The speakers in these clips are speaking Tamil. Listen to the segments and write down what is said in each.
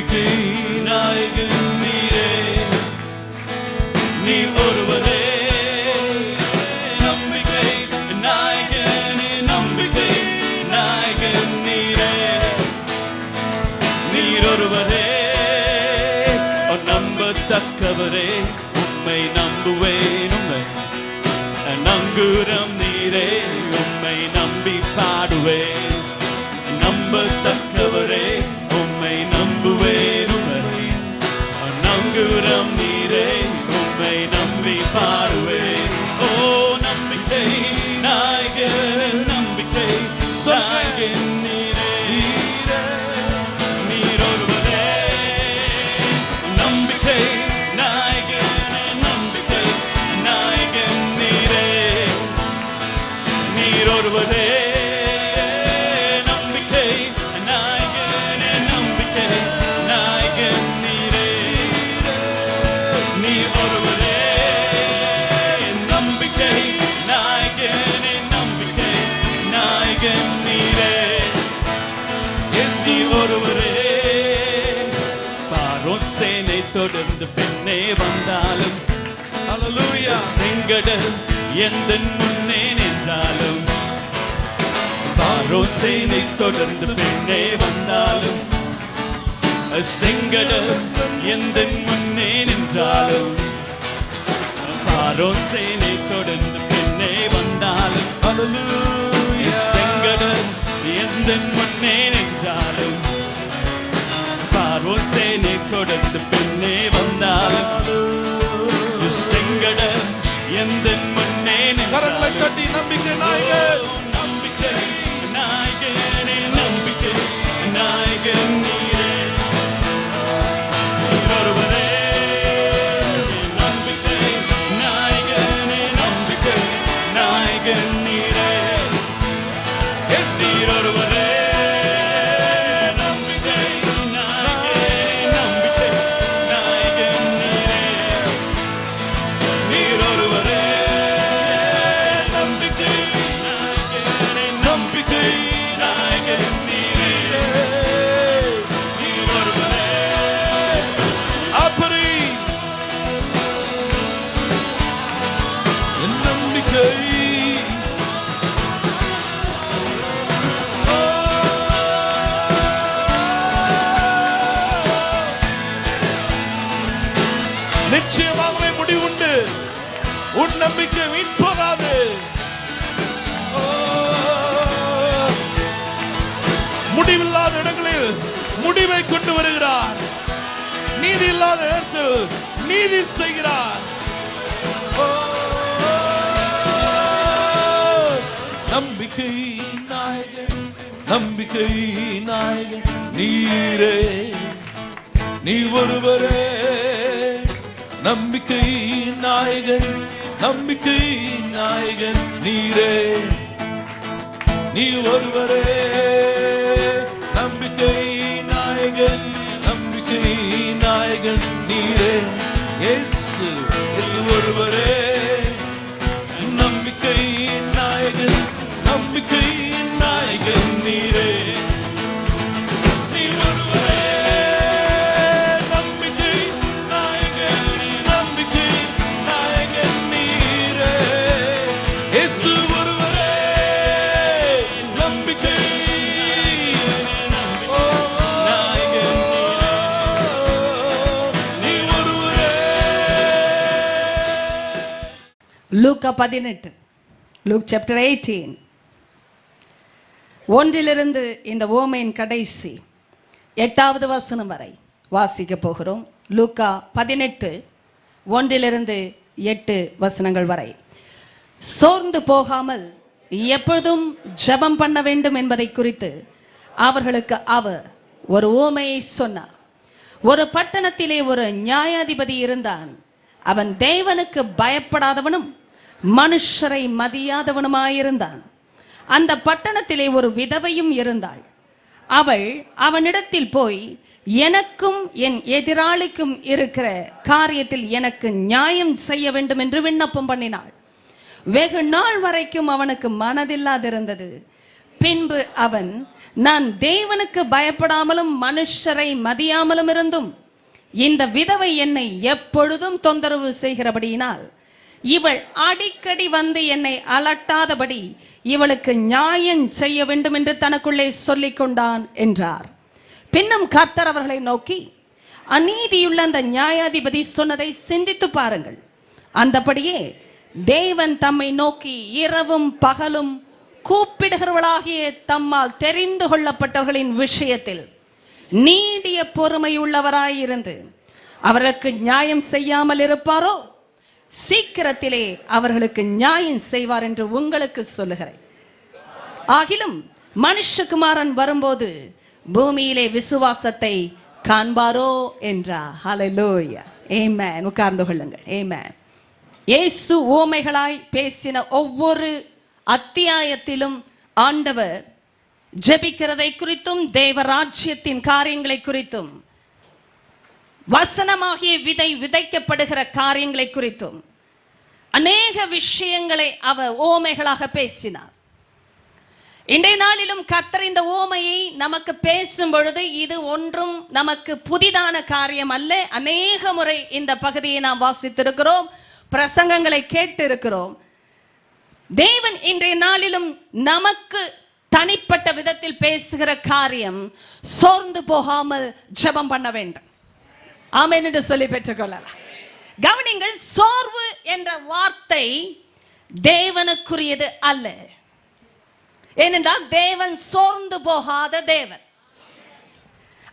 நம்பிக்கை நாயகன் நீரே, நீ ஒருவரே நம்பிக்கை நாயகன், நம்பிக்கை நாயகன் நீரே, நீர் ஒருவரே நம்பத்தக்கவரே, உம்மை நம்புவேன், உம்மை நங்குரம் நீரே, உம்மை நம்பி பாடுவேன், நம்பத்தக்கவரே உம்மை நம்புவேன், உம்மை நங்குரம் நீரே, உம்மை நம்பி பாடுவேன். ஓ நம்பிக்கை நாயகன், நம்பிக்கை நாயகன் நீரே, நீர் ஒருவரே நம்பிக்கை நாயகன், நம்பிக்கை நாயகன் நீரே, நீர் ஒருவரே தொடர்ந்து பின்னே வந்தாலும், ஹல்லேலூயா, செங்கடல் எந்த முன்னே நின்றாலும், பாரோசேனை தொடர்ந்து பின்னே வந்தாலும், செங்கடல் எந்த முன்னே நின்றாலும், பாரோசேனை தொடர்ந்து பின்னே வந்தாலும், ஹல்லேலூயா, செங்கடல் எந்த முன்னே நின்றாலும், பாரோசேனை தொடர்ந்து பின்னே வந்தாலும், செங்கடல் எந்த முன்னே கரங்களை தட்டி நம்பிக்கை நாயகன், நம்பிக்கை நாயகனே, நம்பிக்கை நாயகன் நீரே, ஒருவரே நம்பிக்கை நாயகனே, நம்பிக்கை நாயகன் நீரே, நீர் ஒருவரே நிச்சயமாகவே முடிவுண்டு. உன் நம்பிக்கை வீண் போகாது. முடிவில்லாத இடங்களில் முடிவை கொண்டு வருகிறார். நீதி இல்லாத இடத்தில் நீதி செய்கிறார். நம்பிக்கை நாயகன், நம்பிக்கை நாயகன் நீரே, நீ ஒருவரே நம்பிக்கை நாயகன், நம்பிக்கை நாயகன் நீரே, நீ ஒருவரே நம்பிக்கை நாயகன், நம்பிக்கை நாயகன் நீரே, இயேசு இயேசு ஒருவரே நம்பிக்கை நாயகன், நம்பிக்கை நாயகன் நீரே, நீ ஒருவரே லூக்கா 18, லூக் சாப்டர் 18, 1 இந்த ஓமையின் கடைசி 8வது வசனம் வரை வாசிக்க போகிறோம். லூக்கா 18, 1-8 வசனங்கள் வரை. சோர்ந்து போகாமல் எப்பொழுதும் ஜெபம் பண்ண வேண்டும் என்பதை குறித்து அவர்களுக்கு அவர் ஒரு ஓமையை சொன்னார். ஒரு பட்டணத்திலே ஒரு நியாயாதிபதி இருந்தான். அவன் தேவனுக்கு பயப்படாதவனும் மனுஷரை மதியாதவனுமாயிருந்தான். அந்த பட்டணத்திலே ஒரு விதவையும் இருந்தாள். அவள் அவனிடத்தில் போய், எனக்கும் என் எதிராளிக்கும் இருக்கிற காரியத்தில் எனக்கு நியாயம் செய்ய வேண்டும் என்று விண்ணப்பம் பண்ணினாள். வெகு நாள் வரைக்கும் அவனுக்கு மனதில்லாதிருந்தது. பின்பு அவன், நான் தேவனுக்கு பயப்படாமலும் மனுஷரை மதியாமலும் இருந்தும் இந்த விதவை என்னை எப்பொழுதும் தொந்தரவு செய்கிறபடியினால் இவள் அடிக்கடி வந்து என்னை அலட்டாதபடி இவளுக்கு நியாயம் செய்ய வேண்டும் என்று தனக்குள்ளே சொல்லிக் கொண்டான் என்றார். பின்னும் கர்த்தர் அவர்களை நோக்கி, அநீதியுள்ள அந்த நியாயாதிபதி சொன்னதை சிந்தித்து பாருங்கள். அந்தபடியே தேவன் தம்மை நோக்கி இரவும் பகலும் கூப்பிடுகிறவர்களாகிய தம்மால் தெரிந்து கொள்ளப்பட்டவர்களின் விஷயத்தில் நீடிய பொறுமையுள்ளவராயிருந்து அவர்களுக்கு நியாயம் செய்யாமல் இருப்பாரோ? சீக்கிரத்திலே அவர்களுக்கு நியாயம் செய்வார் என்று உங்களுக்கு சொல்லுகிறேன். ஆகிலும் மனுஷகுமாரன் வரும்போது பூமியிலே விசுவாசத்தை காண்பாரோ என்றார். ஹல்லேலூயா, ஆமென். உட்கார்ந்து கொள்ளுங்கள். ஆமென். இயேசு ஓமைகளாய் பேசின ஒவ்வொரு அத்தியாயத்திலும் ஆண்டவர் ஜெபிக்கிறதை குறித்தும் தேவராஜ்யத்தின் காரியங்களை குறித்தும் வசனமாகிய விதை விதைக்கப்படுகிற காரியங்களை குறித்தும் அநேக விஷயங்களை அவர் ஓமைகளாக பேசினார். இன்றைய நாளிலும் கர்த்தர் இந்த ஓமையை நமக்கு பேசும் பொழுது இது ஒன்றும் நமக்கு புதிதான காரியம் அல்ல. அநேக முறை இந்த பகுதியை நாம் வாசித்திருக்கிறோம், பிரசங்கங்களை கேட்டு இருக்கிறோம். தேவன் இன்றைய நாளிலும் நமக்கு தனிப்பட்ட விதத்தில் பேசுகிற காரியம், சோர்ந்து போகாமல் ஜெபம் பண்ண வேண்டும். ஆமென் என்று சொல்லி பெற்றுக்கொள்ளலாம். கவனிங்கள், சோர்வு என்ற வார்த்தை தேவனுக்குரியது அல்ல. ஏனென்றால் தேவன் சோர்ந்து போகாத தேவன்.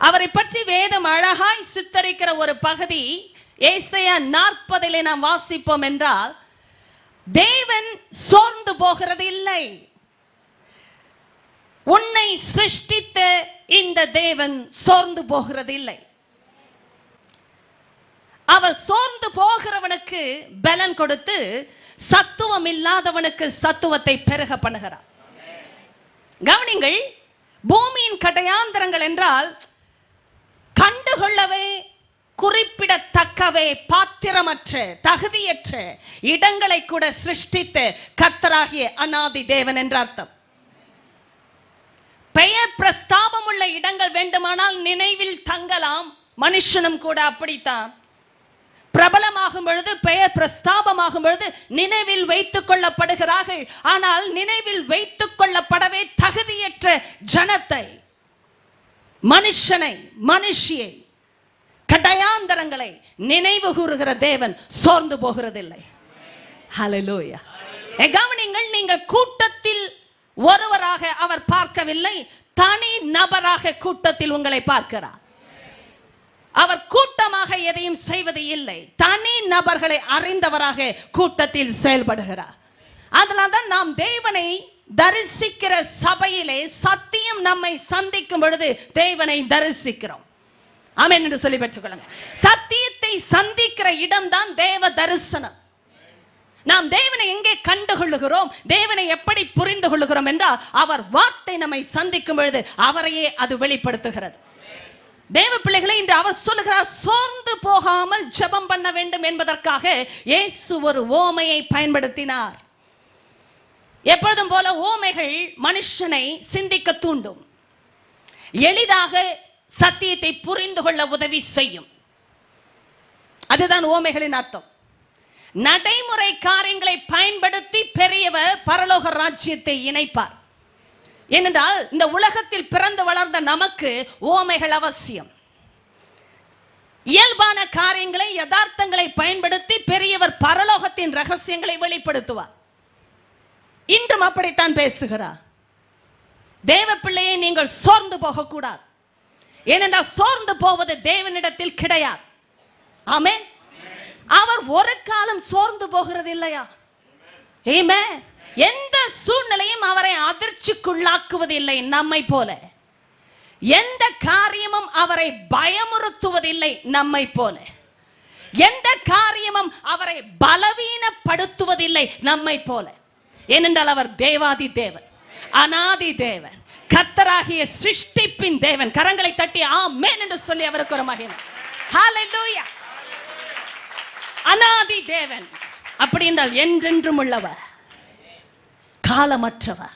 அவரை பற்றி வேதம் அழகாய் சித்தரிக்கிற ஒரு பகுதி ஏசாயா 40 நாம் வாசிப்போம் என்றால், தேவன் சோர்ந்து போகிறது இல்லை. உன்னை சிருஷ்டித்த இந்த தேவன் சோர்ந்து போகிறது இல்லை. அவர் சோர்ந்து போகிறவனுக்கு பலன் கொடுத்து சத்துவம் இல்லாதவனுக்கு சத்துவத்தை பெருக பண்ணுகிறார். கவனிங்கள், பூமியின் கடையாந்தரங்கள் என்றால் கண்டுகொள்ளவே குறிப்பிடத்தக்கவே பாத்திரமற்ற தகுதியற்ற இடங்களை கூட சிருஷ்டித்து கர்த்தராகிய அநாதி தேவன் என்ற அர்த்தம். பெயர் பிரஸ்தாபம் உள்ள இடங்கள் வேண்டுமானால் நினைவில் தங்கலாம். மனுஷனும் கூட அப்படித்தான். பிரபலமாகும் பொழுது, பெயர் பிரஸ்தாபமாகும் பொழுது நினைவில் வைத்துக் கொள்ளப்படுகிறார்கள். ஆனால் நினைவில் வைத்துக் கொள்ளப்படவே தகுதியற்ற ஜனத்தை, மனுஷனை, மனுஷியை, கடையாந்தரங்களை நினைவு கூறுகிற தேவன் சோர்ந்து போகிறதில்லை. ஹல்லேலூயா. கவனிங்கள், நீங்கள் கூட்டத்தில் ஒருவராக அவர் பார்க்கவில்லை, தனி நபராக கூட்டத்தில் உங்களை பார்க்கிறார். அவர் கூட்டமாக எதையும் செய்வது இல்லை, தனி நபர்களை அறிந்தவராக கூட்டத்தில் செயல்படுகிறார். அதனால்தான் நாம் தேவனை தரிசிக்கிற சபையிலே சத்தியம் நம்மை சந்திக்கும் பொழுது தேவனை தரிசிக்கிறோம். ஆமென் என்று சொல்லி பெற்றுக்கொள்ளுங்க. சத்தியத்தை சந்திக்கிற இடம்தான் தேவ தரிசனம். நாம் தேவனை எங்கே கண்டுகொள்ளுகிறோம், தேவனை எப்படி புரிந்து கொள்ளுகிறோம் என்றால், அவர் வார்த்தை நம்மை சந்திக்கும் பொழுது அவரையே அது வெளிப்படுத்துகிறது. தேவ பிள்ளைகளை, இன்று அவர் சொல்லுகிறார், சோர்ந்து போகாமல் ஜெபம் பண்ண வேண்டும் என்பதற்காக இயேசு ஒரு ஓமையை பயன்படுத்தினார். எப்பொழுதும் போல ஓமைகள் மனுஷனை சிந்திக்க தூண்டும், எளிதாக சத்தியத்தை புரிந்து கொள்ள உதவி செய்யும். அதுதான் ஓமைகளின் அர்த்தம். நடைமுறை காரியங்களை பயன்படுத்தி பெரியவர் பரலோக ராஜ்யத்தை இணைப்பார். ஏனென்றால் இந்த உலகத்தில் பிறந்து வளர்ந்த நமக்கு ஓமைகள் அவசியம். இயல்பான காரியங்களை, யதார்த்தங்களை பயன்படுத்தி பெரியவர் பரலோகத்தின் ரகசியங்களை வெளிப்படுத்துவார். இன்றும் அப்படித்தான் பேசுகிறார். தேவ பிள்ளையை, நீங்கள் சோர்ந்து போகக்கூடாது. ஏனென்றால் சோர்ந்து போவது தேவனிடத்தில் கிடையாது. ஆமென். அவர் ஒரு காலம் சோர்ந்து போகிறது இல்லையா? ஆமென். எந்த சூழ்நிலையும் அவரை அதிர்ச்சிக்குள்ளாக்குவதில்லை. நம்மை போல எந்த காரியமும் அவரை பயமுறுத்துவதில்லை. நம்மை போல எந்த காரியமும் அவரை பலவீனப்படுத்துவதில்லை. நம்மை போல. ஏனென்றால் அவர் தேவாதி தேவன், அநாதி தேவன், கர்த்தராகிய சிருஷ்டிப்பின் தேவன். கரங்களை தட்டி ஆமென் என்று சொல்லி அவருக்கு ஒரு மகிமை. ஹல்லேலூயா. அநாதி தேவன். அப்படி என்றால் என்றென்றும் உள்ளவர், காலமற்றவர்,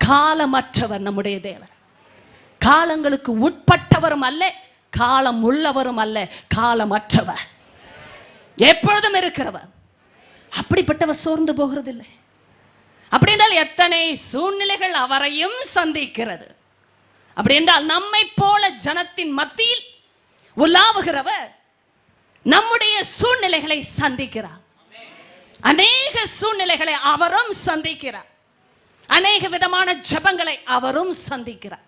காலமற்றவர் நம்முடைய தேவன். காலங்களுக்கு உட்பட்டவரும் அல்ல, காலம் உள்ளவரும் அல்ல, காலமற்றவர், எப்பொழுதும் இருக்கிறவர். அப்படிப்பட்டவர் சோர்ந்து போகிறதில்லை. அப்படி என்றால் எத்தனை சூழ்நிலைகள் அவரையும் சந்திக்கிறது. அப்படி என்றால் நம்மை போல ஜனத்தின் மத்தியில் உலாவுகிறவர் நம்முடைய சூழ்நிலைகளை சந்திக்கிறார். அநேக சூழ்நிலைகளை அவரும் சந்திக்கிறார். அநேக விதமான ஜெபங்களை அவரும் சந்திக்கிறார்.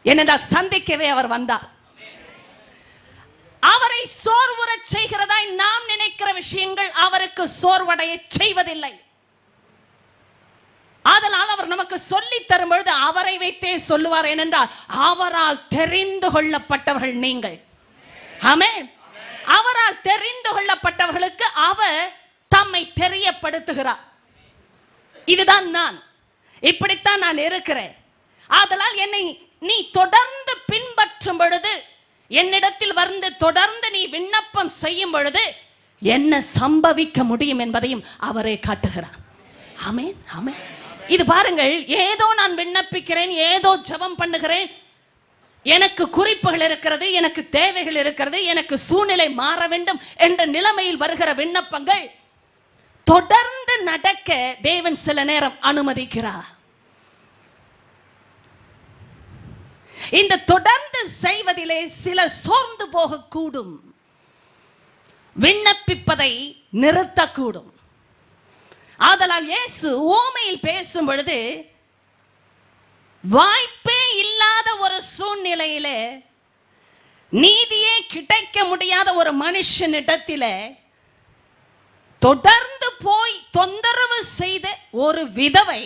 ஏனென்றால் சந்திக்கவே அவர் வந்தார். அவரை சோர்வுறச் செய்கிறதாய் நாம் நினைக்கிற விஷயங்கள் அவருக்கு சோர்வடைய செய்வதில்லை. அதனால் அவர் நமக்கு சொல்லி தரும் பொழுது அவரை வைத்தே சொல்லுவார். ஏனென்றால் அவரால் தெரிந்து கொள்ளப்பட்டவர்கள் நீங்கள். ஆமென். அவரால் தெரிந்து கொள்ளப்பட்டவர்களுக்கு அவர் தம்மை தெரியப்படுத்துகிறார். இதுதான் நான், இப்படித்தான் நான் இருக்கிறேன். ஆதலால் என்னை நீ தொடர்ந்து பின்பற்றும் பொழுது, என்னிடத்தில் வந்து தொடர்ந்து நீ விண்ணப்பம் செய்யும் பொழுது என்ன சம்பவிக்க முடியும் என்பதையும் அவரே காட்டுகிறார். ஆமென், ஆமென். இது பாருங்கள், ஏதோ நான் விண்ணப்பிக்கிறேன், ஏதோ ஜெபம் பண்ணுகிறேன், எனக்கு குறிப்புகள் இருக்கிறது, எனக்கு தேவைகள் இருக்கிறது, எனக்கு சூழ்நிலை மாற வேண்டும் என்ற நிலைமையில் வருகிற விண்ணப்பங்கள் தொடர்ந்து நடக்க தேவன் சில நேரம் அனுமதிக்கிறார். இந்த தொடர்ந்து செய்வதிலே சில சோர்ந்து போகக்கூடும், விண்ணப்பிப்பதை நிறுத்தக்கூடும். ஆதலால் இயேசு ஓமையில் பேசும் பொழுது வாய்ப்பே இல்லாத ஒரு சூழ்நிலையிலே, நீதியே கிடைக்க முடியாத ஒரு மனுஷனிடத்திலே தொடர்ந்து போய் தொந்தரவு செய்த ஒரு விதவை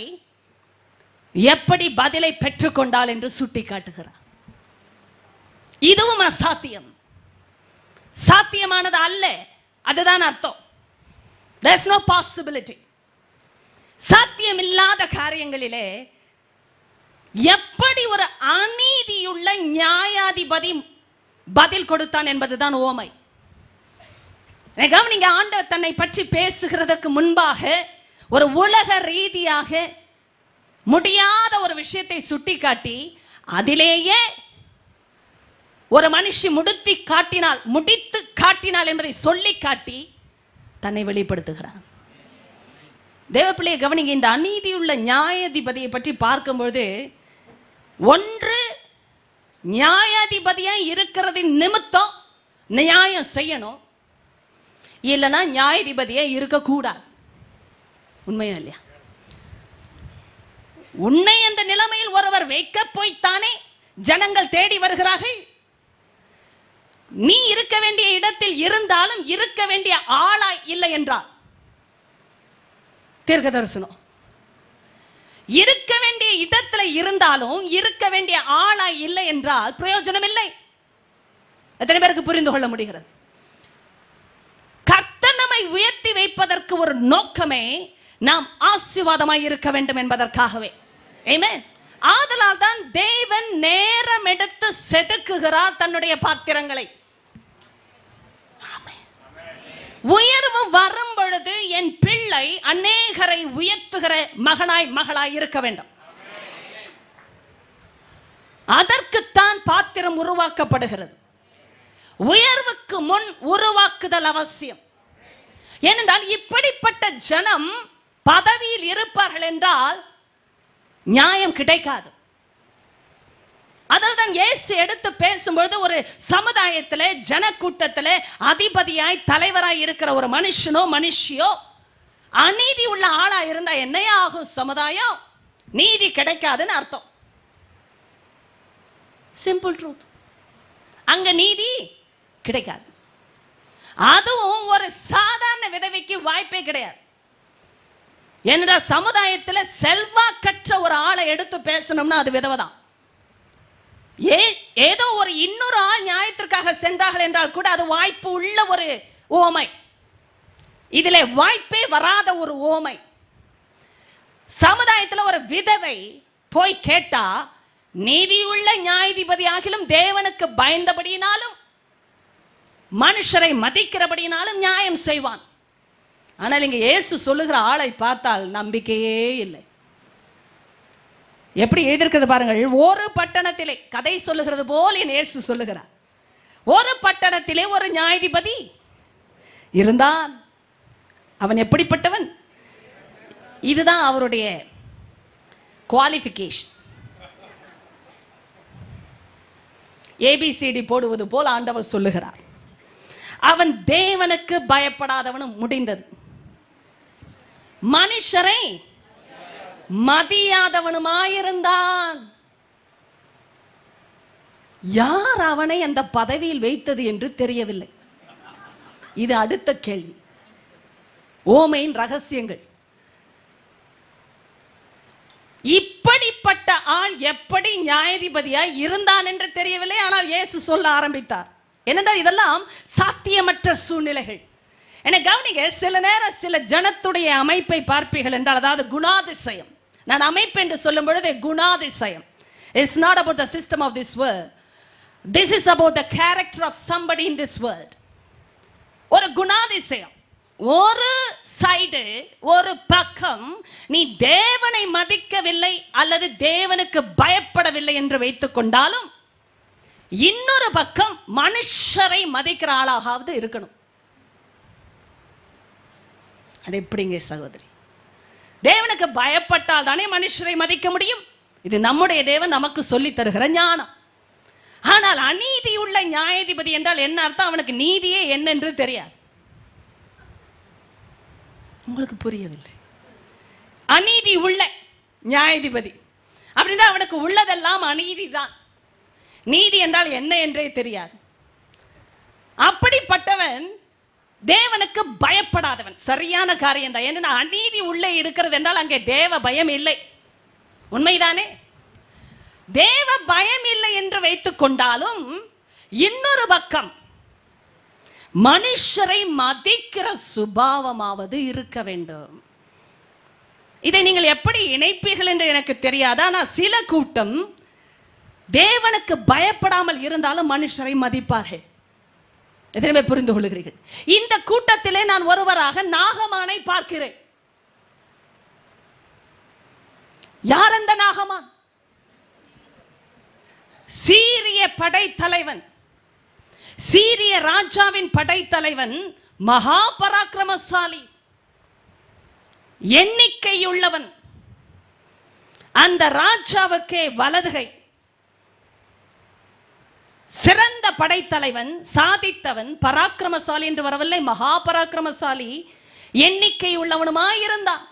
எப்படி பதிலை பெற்றுக்கொண்டாள் என்று சுட்டி காட்டுகிறார். இதுவும் அசாத்தியம், சாத்தியமானது அல்ல, அதுதான் அர்த்தம். There is no possibility. சாத்தியமில்லாத காரியங்களிலே எப்படி ஒரு அநீதியுள்ள நியாயாதிபதி பதில் கொடுத்தான் என்பதுதான் ஓமை. கவனிங்க, ஆண்டவர் தன்னை பற்றி பேசுகிறதற்கு முன்பாக ஒரு உலக ரீதியாக முடியாத ஒரு விஷயத்தை சுட்டிக்காட்டி அதிலேயே ஒரு மனுஷி முடித்து காட்டினாள் என்பதை சொல்லி காட்டி தன்னை வெளிப்படுத்துகிறார். தேவப்பிள்ளையை கவனிங்க, இந்த அநீதியுள்ள நியாயாதிபதியை பற்றி பார்க்கும்பொழுது, ஒன்று நியாயாதிபதியா இருக்கிறதின் நிமித்தம் நியாயம் செய்யணும், இல்லைன்னா நியாயாதிபதியா இருக்கக்கூடாது. உண்மையா இல்லையா? உன்னை அந்த நிலைமையில் ஒருவர் வைக்க போய்த்தானே ஜனங்கள் தேடி வருகிறார்கள். நீ இருக்க வேண்டிய இடத்தில் இருந்தாலும் இருக்க வேண்டிய ஆளாய் இல்லை என்றால் தீர்க்க தரிசனம். இருக்க வேண்டிய இடத்துல இருந்தாலும் இருக்க வேண்டிய ஆளாய் இல்லை என்றால் பிரயோஜனம் இல்லை. எத்தனை பேருக்கு புரிந்து கொள்ள முடிகிறது? கர்த்தர் நம்மை உயர்த்தி வைப்பதற்கு ஒரு நோக்கமே நாம் ஆசீர்வாதமாய் இருக்க வேண்டும் என்பதற்காகவே. ஆமென். ஆதலால் தான் தேவன் நேரம் எடுத்து செதுக்குகிறார் தன்னுடைய பாத்திரங்களை. உயர்வு வரும் பொழுது என் பிள்ளை அநேகரை உயர்த்துகிற மகனாய் மகளாய் இருக்க வேண்டும். அதற்குத்தான் பாத்திரம் உருவாக்கப்படுகிறது. உயர்வுக்கு முன் உருவாக்குதல் அவசியம். ஏனென்றால் இப்படிப்பட்ட ஜனம் பதவியில் இருப்பார்கள் என்றால் நியாயம் கிடைக்காது. அதனால்தான் இயேசு எடுத்து பேசும்பொழுது ஒரு சமுதாயத்திலே ஜனக்கூட்டத்திலே அதிபதியாய் தலைவராய் இருக்கிற ஒரு மனுஷனோ மனுஷியோ அநீதி உள்ள ஆளா இருந்தா என்னையா ஆகும்? சமுதாயம் நீதி கிடைக்காதுன்னு அர்த்தம். Simple truth. அங்க நீதி கிடைக்காது. அதுவும் ஒரு சாதாரண விதவைக்கு வாய்ப்பே கிடையாது. ஏனென்றால் சமுதாயத்தில் செல்வாக்கற்ற ஒரு ஆளை எடுத்து பேசணும்னா அது விதவை தான். ஏதோ ஒரு இன்னொரு ஆள் நியாயத்திற்காக சென்றார்கள் என்றால் கூட அது வாய்ப்பு உள்ள ஒரு ஓமை. இதிலே வாய்ப்பே வராத ஒரு ஓமை. சமுதாயத்தில் ஒரு விதவை போய் கேட்டா நீதியுள்ள நியாயாதிபதி ஆகிலும் தேவனுக்கு பயந்தபடியினாலும் மனுஷரை மதிக்கிறபடியினாலும் நியாயம் செய்வான். ஆனால் இங்க இயேசு சொல்லுகிற ஆளை பார்த்தால் நம்பிக்கையே இல்லை. எப்படி எழுதியிருக்கிறது பாருங்கள். ஒரு பட்டணத்திலே, கதை சொல்லுகிறது போல் என் இயேசு சொல்லுகிறார், ஒரு பட்டணத்திலே ஒரு நியாயாதிபதி இருந்தான். அவன் எப்படிப்பட்டவன்? இதுதான் அவருடைய குவாலிஃபிகேஷன். ஏபிசிடி போடுவது போல் ஆண்டவர் சொல்லுகிறார். அவன் தேவனுக்கு பயப்படாதவனும், முடிந்தது. மனுஷரை மதியாதவனுமாயிருந்தான். யார் அவனை அந்த பதவியில் வைத்தது என்று தெரியவில்லை. இது அடுத்த கேள்வி. ஓமையின் ரகசியங்கள். இப்படிப்பட்ட ஆள் எப்படி நியாயாதிபதியாய் இருந்தான் என்று தெரியவில்லை. ஆனால் இயேசு சொல்ல ஆரம்பித்தார். ஏனென்றால் இதெல்லாம் சாத்தியமற்ற சூழ்நிலைகள். என கவனிங்க, சில நேரம் சில ஜனத்துடைய அமைப்பை பார்ப்பீர்கள் என்றால், அதாவது குணாதிசயம். நான் அமைப்பு என்று சொல்லும் பொழுது குணாதிசயம். It's not about the system of this world. This is about the character of somebody in this world. ஒரு குணாதிசயம். ஒரு சைடு, ஒரு பக்கம் நீ தேவனை மதிக்கவில்லை அல்லது தேவனுக்கு பயப்படவில்லை என்று வைத்துக் கொண்டாலும், இன்னொரு பக்கம் மனுஷரை மதிக்கிற ஆளாகாவது இருக்கணும். அது எப்படிங்க சகோதரி? தேவனுக்கு பயப்பட்டால் தானே மனுஷரை மதிக்க முடியும். இது நம்முடைய தேவன் நமக்கு சொல்லி தருகிற ஞானம். ஆனால் அநீதி உள்ள நியாயாதிபதி என்றால் என்ன அர்த்தம்? அவனுக்கு நீதியே என்னென்று தெரியாது. உங்களுக்கு புரியவில்லை? அநீதி உள்ள நியாயாதிபதி அப்படின்னா அவனுக்கு உள்ளதெல்லாம் அநீதி தான். நீதி என்றால் என்ன என்றே தெரியாது. அப்படிப்பட்டவன் தேவனுக்கு பயப்படாதவன். சரியான காரியம் தான். ஏன்னா அநீதி உள்ளே இருக்கிறது என்றால் அங்கே தேவ பயம் இல்லை. உண்மைதானே? தேவ பயம் இல்லை என்று வைத்துக் கொண்டாலும், இன்னொரு பக்கம் மனுஷரை மதிக்கிற சுபாவமாவது இருக்க வேண்டும். இதை நீங்கள் எப்படி இணைப்பீர்கள் என்று எனக்கு தெரியாது. ஆனால் சில கூட்டம் தேவனுக்கு பயப்படாமல் இருந்தாலும் மனுஷரை மதிப்பார்கள். எத்தனை பேர் புரிந்து கொள்கிறீர்கள்? இந்த கூட்டத்திலே நான் ஒருவராக நாகமானை பார்க்கிறேன். யார் அந்த நாகமான்? சீரிய படைத்தலைவன், சீரிய ராஜாவின் படைத்தலைவன், மகா பராக்கிரமசாலி, எண்ணிக்கையுள்ளவன், அந்த ராஜாவுக்கே வலதுகை. சிறந்த படைத்தலைவன், சாதித்தவன், பராக்கிரமசாலி என்று வரவில்லை, மகா பராக்கிரமசாலி, எண்ணிக்கை உள்ளவனுமாயிருந்தான்.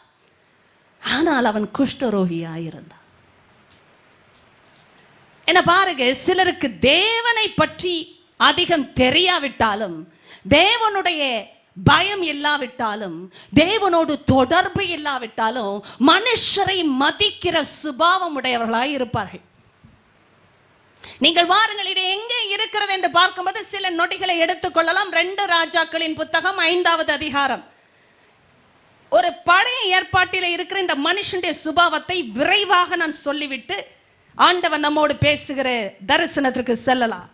ஆனால் அவன் குஷ்டரோகியாயிருந்தான். என்ன பாருங்க, சிலருக்கு தேவனை பற்றி அதிகம் தெரியாவிட்டாலும், தேவனுடைய பயம் இல்லாவிட்டாலும், தேவனோடு தொடர்பு இல்லாவிட்டாலும் மனுஷரை மதிக்கிற சுபாவம் உடையவர்களாய் இருப்பார்கள். நீங்கள் வாருங்கள், இது எங்கே இருக்கிறது என்று பார்க்கும்போது சில நொடிகளை எடுத்துக்கொள்ளலாம். 2 ராஜாக்களின் புத்தகம் 5வது அதிகாரம். ஒரு பழைய ஏற்பாட்டில் இருக்கிற இந்த மனுஷனுடைய சுபாவத்தை விரைவாக நான் சொல்லிவிட்டு ஆண்டவன் நம்மோடு பேசுகிற தரிசனத்திற்கு செல்லலாம்.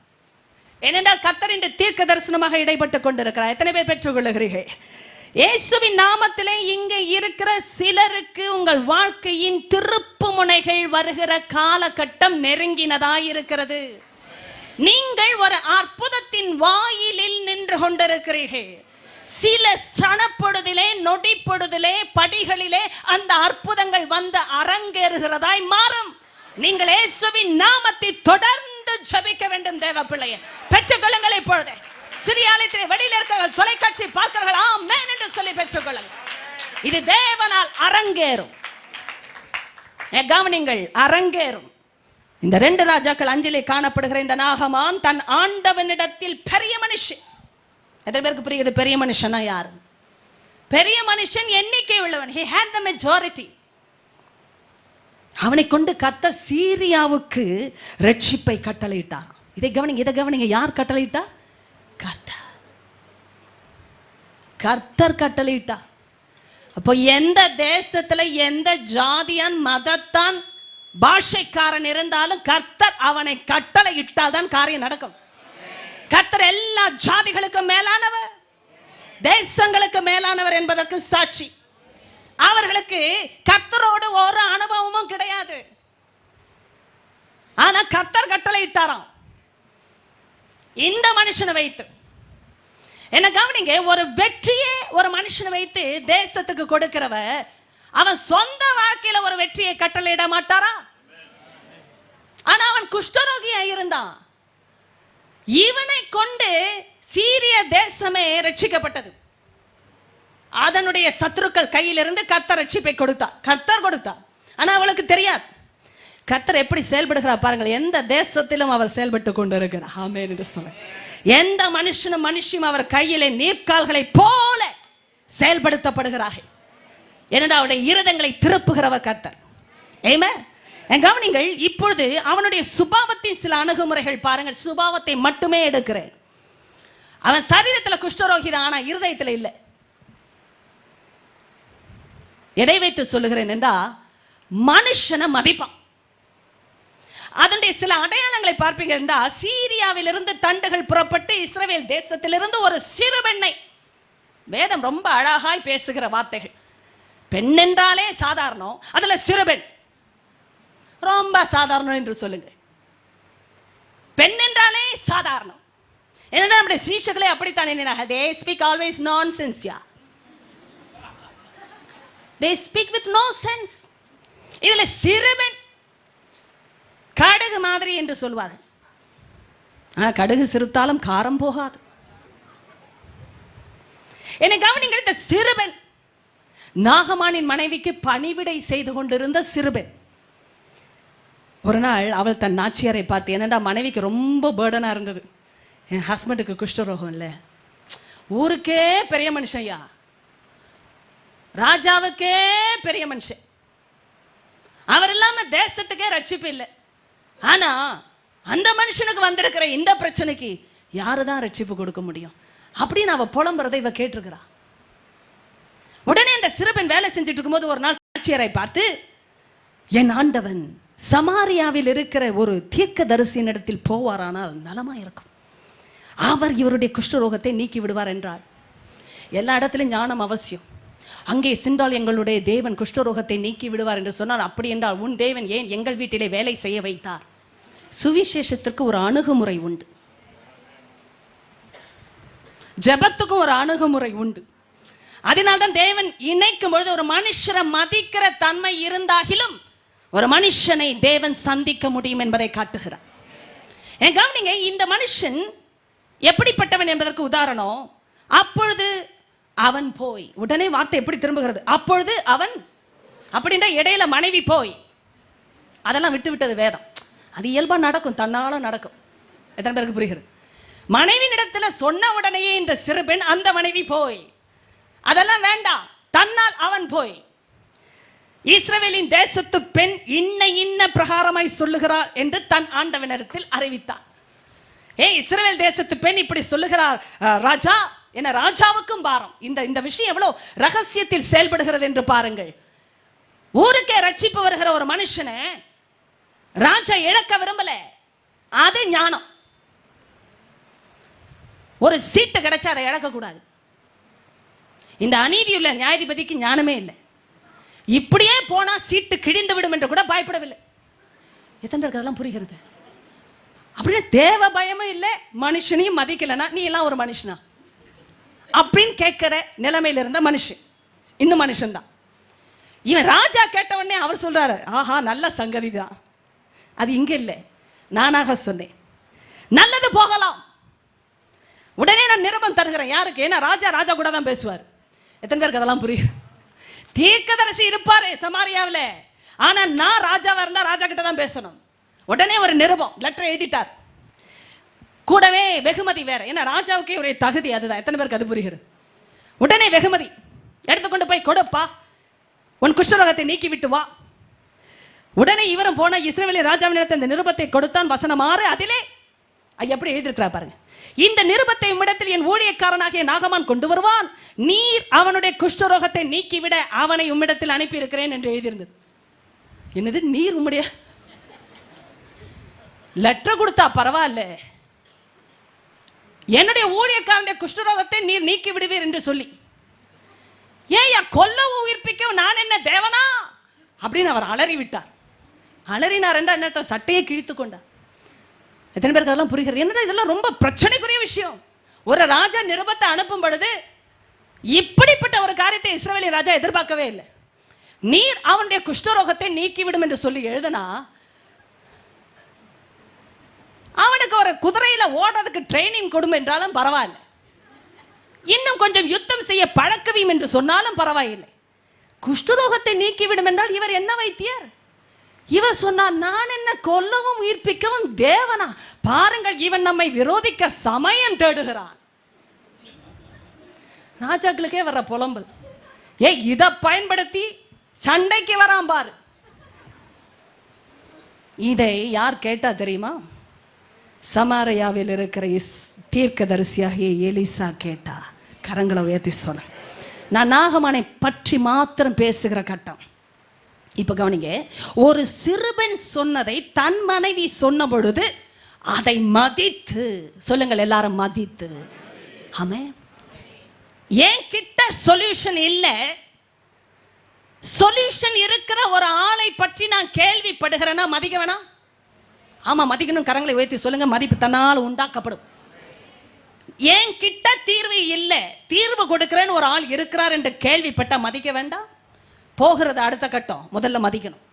ஏனென்றால் கர்த்தரின் தீர்க்க தரிசனமாக இடைப்பட்டு கொண்டிருக்கிறார். எத்தனை பேர் பெற்றுக்கொள்ளுகிறீர்கள்? இயேசுவின் நாமத்திலே இங்கே இருக்கிற சிலருக்கு உங்கள் வாழ்க்கையின் திருப்பு முனைகள் வருகிற காலகட்டம் நெருங்கினதாயிருக்கிறது. நீங்கள் ஒரு அற்புதத்தின் வாயிலில் நின்று கொண்டிருக்கிறீர்கள். சில சணப்பொழுதிலே, நொடிப்பொழுதிலே, படிகளிலே அந்த அற்புதங்கள் வந்து அரங்கேறுகிறதாய் மாறும். நீங்கள் இயேசுவின் நாமத்தை தொடர்ந்து ஜெபிக்க வேண்டும். தேவ பிள்ளையை பெற்றுக்கொள்ளுங்கள். இப்பொழுது சிறியாலயத்தில் வெளியில் இருக்கிற தொலைக்காட்சி பார்க்கிறவர்கள் ஆமென் என்று சொல்லி பெற்றுக்கொள்ளுங்கள். இது தேவனால் அரங்கேறும். கவனிங்கள், அரங்கேறும். இந்த 2 ராஜாக்கள் 5 காணப்படுகிற இந்த நாகமான் தன் ஆண்டவனிடத்தில் பெரிய மனுஷன். எத்தனை பேருக்கு புரியுது பெரிய மனுஷனா யாரு? பெரிய மனுஷன், எண்ணிக்கை உள்ளவன். he had the majority. அவனை கொண்டு கர்த்தர் சீரியாவுக்கு ரட்சிப்பை கட்டளையிட்டார். இதை கவனிங்க, யார் கட்டளையிட்டார்? கர்த்தர் கட்டளையிட்டார். அப்போ எந்த தேசத்துல எந்த ஜாதியான், மதத்தான், பாஷைக்காரன் இருந்தாலும் கர்த்தர் அவனை கட்டளையிட்டால் தான் காரியம் நடக்கும். கர்த்தர் எல்லா ஜாதிகளுக்கும் மேலானவர், தேசங்களுக்கு மேலானவர் என்பதற்கு சாட்சி. அவர்களுக்கு கர்த்தரோடு ஒரு அனுபவமும் கிடையாது. ஆனா கர்த்தர் கட்டளை இட்டாராம் இந்த மனுஷனை வைத்து. என்ன கவனிங்க, ஒரு வெற்றியே ஒரு மனுஷனை வைத்து தேசத்துக்கு கொடுக்கிறவ அவன் சொந்த வாழ்க்கையில ஒரு வெற்றியை கட்டளையிட மாட்டாரா? ஆனா அவன் குஷ்டரோகியா இருந்தான். இவனை கொண்டு சீரிய தேசமே ரட்சிக்கப்பட்டது. அதனுடைய சத்துருக்கள் கையிலிருந்து கர்த்தர் ரட்சிப்பை கொடுத்தார். கர்த்தர் கொடுத்தார். ஆனா அவளுக்கு தெரியாது கர்த்தர் எப்படி செயல்படுகிறார் பாருங்கள். எந்த தேசத்திலும் அவர் செயல்பட்டு கொண்டிருக்கிறார். ஆமென் என்று சொல்ல. எந்த மனுஷனும் மனுஷியும் அவர் கையிலே நீர்க்கால்களை போல செயல்படுத்தப்படுகிறார்கள். ஏனென்றால் அவருடைய இருதயங்களை திருப்புகிறவர் கர்த்தர். ஆமென். கவனிங்கள், இப்பொழுது அவனுடைய சுபாவத்தின் சில அணுகுமுறைகள் பாருங்கள். சுபாவத்தை மட்டுமே எடுக்கிறேன். அவன் சரீரத்தில் குஷ்டரோகி தான், ஆனா இருதயத்தில் இல்லை. எதை வைத்து சொல்லுகிறேன் என்றா, மனுஷனை மதிப்பான். அதனுடைய சில அடையாளங்களை பார்ப்பீங்க என்றா, சீரியாவிலிருந்து தண்டுகள் புறப்பட்டு இஸ்ரவேல் தேசத்திலிருந்து ஒரு சிறு பெண்ணை, வேதம் ரொம்ப அழகாய் பேசுகிற வார்த்தைகள். பெண் என்றாலே சாதாரணம், அதுல சிறுபெண் ரொம்ப சாதாரணம் என்று சொல்லுங்க. பெண் என்றாலே சாதாரணம். ஏன்னா நம்முடைய சீஷர்களே அப்படித்தான் எண்ணினார்கள். They speak always nonsense. They speak with no sense. இதுல சிறுபெண் கடுகு மாதிரி என்று சொல்வார்கள். ஆனா கடுகு சிறுத்தாலும் காரம் போகாது. என்னை கவனிங்கள், இந்த சிறுபெண் நாகமானின் மனைவிக்கு பணிவிடை செய்து கொண்டிருந்த சிறுபெண். ஒரு நாள் அவள் தன் நாச்சியாரை பார்த்து, என்னடா மனைவிக்கு ரொம்ப பேர்டனா இருந்தது, என் ஹஸ்பண்டுக்கு குஷ்டரோகம் இல்லை, ஊருக்கே பெரிய மனுஷன்யா, ராஜாவுக்கே பெரிய மனுஷன், அவர் இல்லாம தேசத்துக்கே ரட்சிப்பு இல்லை, ஆனா அந்த மனுஷனுக்கு வந்திருக்கிற இந்த பிரச்சனைக்கு யாருதான் ரட்சிப்பு கொடுக்க முடியும் அப்படின்னு அவ புலம்புறதை இவ கேட்டிருக்கிறா. உடனே அந்த சிறுபெண் வேலை செஞ்சுட்டு இருக்கும்போது ஒரு நாள் நாச்சியாரை பார்த்து, என் ஆண்டவன் சமாரியாவில் இருக்கிற ஒரு தீர்க்கதரிசியின் இடத்தில் போவாரானால் நலமா இருக்கும், அவர் இவருடைய குஷ்டரோகத்தை நீக்கி விடுவார் என்றாள். எல்லா இடத்திலும் ஞானம் அவசியம். அங்கே சென்றால் எங்களுடைய தேவன் குஷ்டரோகத்தை நீக்கி விடுவார் என்று சொன்னால், அப்படி என்றால் உன் தேவன் ஏன் எங்கள் வீட்டிலே வேலை செய்ய வைத்தார்? சுவிசேஷத்திற்கு ஒரு அணுகுமுறை உண்டு, ஜெபத்துக்கும் ஒரு அணுகுமுறை உண்டு. அதனால்தான் தேவன் இணைக்கும் பொழுது ஒரு மனுஷரை மதிக்கிற தன்மை இருந்தாகிலும் ஒரு மனுஷனை தேவன் சந்திக்க முடியும் என்பதை காட்டுகிறார். கவனிங்க, இந்த மனுஷன் எப்படிப்பட்டவன் என்பதற்கு உதாரணம், அப்பொழுது அவன் போய், உடனே வார்த்தை எப்படி திரும்புகிறது, அப்பொழுது அவன் அப்படின்ற இடையில மனைவி போய், அதெல்லாம் விட்டு விட்டது வேதம். அது இயல்பா நடக்கும், தன்னால நடக்கும். எத்தனை பேருக்கு புரிகிறது? மனைவி இடத்துல சொன்ன உடனேயே இந்த சிறுபெண் அந்த மனைவி போய், அதெல்லாம் வேண்டாம், தன்னால் அவன் போய் இஸ்ரவேலின் தேசத்து பெண் இன்ன பிரகாரமாய் சொல்லுகிறார் என்று தன் ஆண்டவனிடத்தில் அறிவித்தார். இஸ்ரவேல் தேசத்து பெண் இப்படி சொல்லுகிறார் ராஜா, என்ன ராஜாவுக்கும் பாரம். இந்த விஷயம் எவ்வளவு ரகசியத்தில் செயல்படுகிறது என்று பாருங்கள். ஊருக்கே ரட்சிப்பு வருகிற ஒரு மனுஷனை ராஜா இழக்க விரும்பல, அது ஞானம். ஒரு சீட்டு கிடைச்சா அதை இழக்க கூடாது. இந்த அநீதியுள்ள நியாயாதிபதிக்கு ஞானமே இல்லை. இப்படியே போனா சீட்டு கிழிந்து விடும் என்று கூட பயப்படவில்லை. எத்தனை பேருக்கு அதெல்லாம் புரிகிறது? அப்படியே தேவ பயமும் இல்லை, மனுஷனையும் மதிக்கலனா நீ எல்லாம் ஒரு மனுஷனா அப்படின்னு கேட்கிற நிலைமையில இருந்த மனுஷன், இன்னும் மனுஷன் தான் இவன். ராஜா கேட்ட உடனே அவர் சொல்றாரு, ஆஹா நல்ல சங்கதி தான், அது இங்க இல்லை, நானாக சொன்னேன், நல்லது போகலாம், உடனே நான் நிருபம் தருகிறேன். யாருக்கு? ஏன்னா ராஜா கூட தான் பேசுவார். எத்தனை பேருக்கு அதெல்லாம் புரியும்? தீர்க்கதரிசி இருப்பாரு சமாரியாவில், ஆனா நான் ராஜாவா இருந்தா ராஜா கிட்ட தான் பேசணும். உடனே ஒரு நிருபம் லெட்டர் எழுதிட்டார், கூடவே வெகுமதி வேற. ஏன்னா ராஜாவுக்கே ஒரு தகுதி அதுதான். எத்தனை பேருக்கு அது புரிகிறது? உடனே வெகுமதி எடுத்துக்கொண்டு போய் கொடுப்பா, உன் குஷ்டரோகத்தை நீக்கி விட்டு வா. உடனே இவரும் போன இஸ்ரவேலின் ராஜாவினிடத்தில் இந்த நிருபத்தை கொடுத்தான். வசனம் 6 அதிலே எப்படி எழுதியிருக்கிறா பாருங்க. இந்த நிருபத்தை உம்மிடத்தில் என் ஊழியக்காரனாகிய நாகமான் கொண்டு வருவான், நீர் அவனுடைய குஷ்டரோகத்தை நீக்கிவிட அவனை உம்மிடத்தில் அனுப்பி இருக்கிறேன் என்று எழுதியிருந்தது. என்னது, நீர் உம்முடைய லெட்டர் கொடுத்தா பரவாயில்ல, என்னுடைய ஊழியக்காரனுடைய குஷ்டரோகத்தை நீர் நீக்கி விடுவீர் என்று சொல்லி, ஏன் கொல்ல உயிர்ப்பிக்க நான் என்ன தேவனா அப்படின்னு அவர் அலறி விட்டார். அலறினார் என்றால் என்ன அர்த்தம்? சட்டையை கிழித்து கொண்டார். எத்தனை பேருக்கு அதெல்லாம் புரிகிறது? என்னடா இதெல்லாம் ரொம்ப பிரச்சனைக்குரிய விஷயம். ஒரு ராஜா நிருபத்தை அனுப்பும் பொழுது இப்படிப்பட்ட ஒரு காரியத்தை இஸ்ரவேலின் ராஜா எதிர்பார்க்கவே இல்லை. நீர் அவனுடைய குஷ்டரோகத்தை நீக்கிவிடும் என்று சொல்லி எழுதுனா, அவனுக்கு ஒரு குதிரையில ஓடுறதுக்கு ட்ரைனிங் கொடுமை என்றாலும் பரவாயில்லை, இன்னும் கொஞ்சம் யுத்தம் செய்ய பழக்குவீம் என்று சொன்னாலும் பரவாயில்லை. குஷ்டரோகத்தை நீக்கிவிடும் என்றால் இவர் என்ன வைத்தியர்? இவர் சொன்னார், நான் என்ன கொல்லவும் உயிர்ப்பிக்கவும் தேவனா? பாருங்கள், இவன் நம்மை விரோதிக்க சமயம் தேடுகிறான். ராஜாக்களுக்கே வர்ற புலம்பல், இதை பயன்படுத்தி சண்டைக்கு வரான் பாரு. இதை யார் கேட்டா தெரியுமா? சமாரியாவில் இருக்கிற தீர்க்கதரிசியாகிய எலிசா கேட்டா. கரங்களை உயர்த்தி சொல்ல, நான் நாகமானை பற்றி மாத்திரம் பேசுகிற கட்டம். இப்ப கவனிங்க, ஒரு சிறுபெண் சொன்னதை தன் மனைவி சொன்ன பொழுது அதை மதித்து, சொல்லுங்கள் எல்லாரும், மதித்து. ஆமென். ஏன் கிட்ட சொல்யூஷன் இல்லை, சொல்யூஷன் இருக்கிற ஒரு ஆளை பற்றி நான் கேள்விப்படுகிறேன்னா மதிக்க வேணாம்? ஆமா, மதிக்கணும். கரங்களை உயர்த்தி சொல்லுங்க, மதிப்பு தன்னால் உண்டாக்கப்படும். ஏன் கிட்ட தீர்வு இல்லை, தீர்வு கொடுக்கிறேன்னு ஒரு ஆள் இருக்கிறார் என்று கேள்விப்பட்ட மதிக்க வேண்டாம்? போகிறது அடுத்த கட்டம், முதல்ல மதிக்கணும்.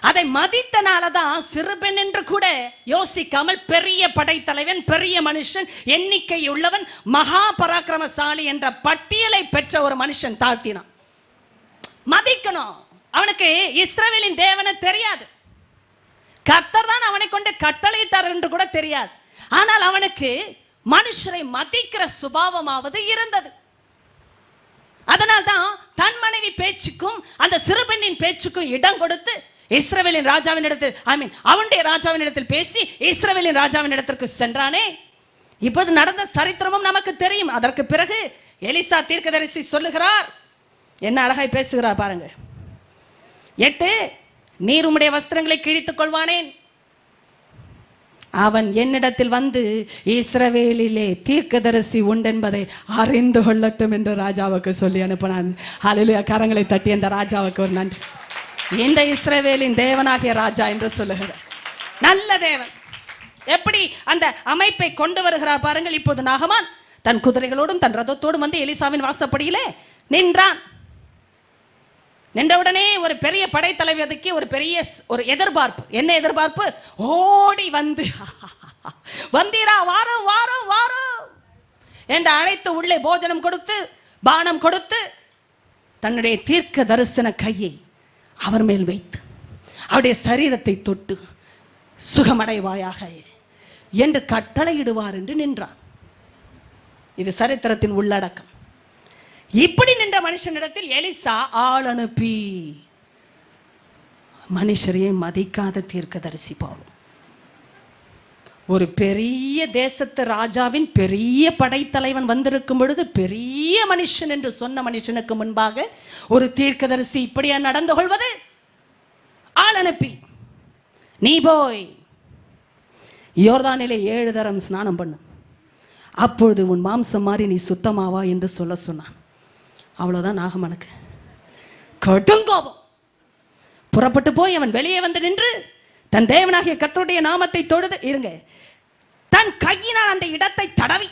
அதை மதித்தனால தான் சிறுபெண் என்று கூட யோசிக்காமல் பெரிய படைத்தலைவன், பெரிய மனுஷன், எண்ணிக்கை உள்ளவன், மகா பராக்கிரமசாலி என்ற பட்டியலை பெற்ற ஒரு மனுஷன் தாழ்த்தினான். மதிக்கணும். அவனுக்கு இஸ்ரவேலின் தேவனை தெரியாது, கர்த்தர் தான் அவனை கொண்டு கட்டளையிட்டார் என்று கூட தெரியாது. ஆனால் அவனுக்கு மனுஷரை மதிக்கிற சுபாவமாவது இருந்தது. அதனால்தான் தன் மனைவி பேச்சுக்கும் அந்த சிறுபெண்ணின் பேச்சுக்கும் இடம் கொடுத்து இஸ்ரவேலின் ராஜாவின் இடத்தில், அவனுடைய ராஜாவின் இடத்தில் பேசி இஸ்ரவேலின் ராஜாவின் இடத்திற்கு சென்றானே. இப்பொழுது நடந்த சரித்திரமும் நமக்கு தெரியும். அதற்கு பிறகு எலிசா தீர்க்கதரிசி சொல்லுகிறார், என்ன அழகாய் பேசுகிறார் பாருங்கள். 8, நீர் உம்முடைய வஸ்திரங்களை கிழித்துக் கொள்வானேன், அவன் என்னிடத்தில் வந்து இஸ்ரவேலிலே தீர்க்கதரிசி உண்டென்பதை அறிந்து கொள்ளட்டும் என்று ராஜாவுக்கு சொல்லி அனுப்பினான். ஹல்லேலூயா. கரங்களை தட்டி அந்த ராஜாவுக்கு ஒரு நன்றி. இந்த இஸ்ரவேலின் தேவனாகிய ராஜா என்று சொல்லுகிறார். நல்ல தேவன். எப்படி அந்த அமைப்பை கொண்டு வருகிறார் பாருங்கள். இப்போது நாகமான் தன் குதிரைகளோடும் தன் ரதத்தோடும் வந்து எலிசாவின் வாசப்படியிலே நின்றான். நின்றவுடனே ஒரு பெரிய படைத்தலைவருக்கு ஒரு பெரிய ஒரு எதிர்பார்ப்பு. என்ன எதிர்பார்ப்பு? ஓடி வந்து, வந்தீரா, வாரம் வாரம் வாரம் என்று அழைத்து உள்ளே போஜனம் கொடுத்து பானம் கொடுத்து தன்னுடைய தீர்க்க தரிசன கையை அவர் மேல் வைத்து அவருடைய சரீரத்தை தொட்டு சுகமடைவாயாக என்று கட்டளையிடுவார் என்று நின்றான். இது சரித்திரத்தின் உள்ளடக்கம். இப்படி நின்ற மனுஷனிடத்தில் எலிசா ஆள் அனுப்பி, மனுஷரையே மதிக்காத தீர்க்கதரிசி போலும். ஒரு பெரிய தேசத்து ராஜாவின் பெரிய படைத்தலைவன் வந்திருக்கும் பொழுது பெரிய மனுஷன் என்று சொன்ன மனுஷனுக்கு முன்பாக ஒரு தீர்க்கதரிசி இப்படியா நடந்து கொள்வது? ஆள் அனுப்பி, நீ போய் யோர்தானிலே 7 தரம் ஸ்நானம் பண்ணு, அப்பொழுது உன் மாம்சம் மாறி நீ சுத்தமாவா என்று சொல்ல சொன்னான். அவ்வளவுதான் நாகமானுக்கு கடுங்கோபம். புறப்பட்டு போய் அவன் வெளியே வந்து நின்று தன் தேவனாகிய கர்த்தருடைய நாமத்தை தொழுது இருங்க, தன் கையினால் அந்த இடத்தை தடவி.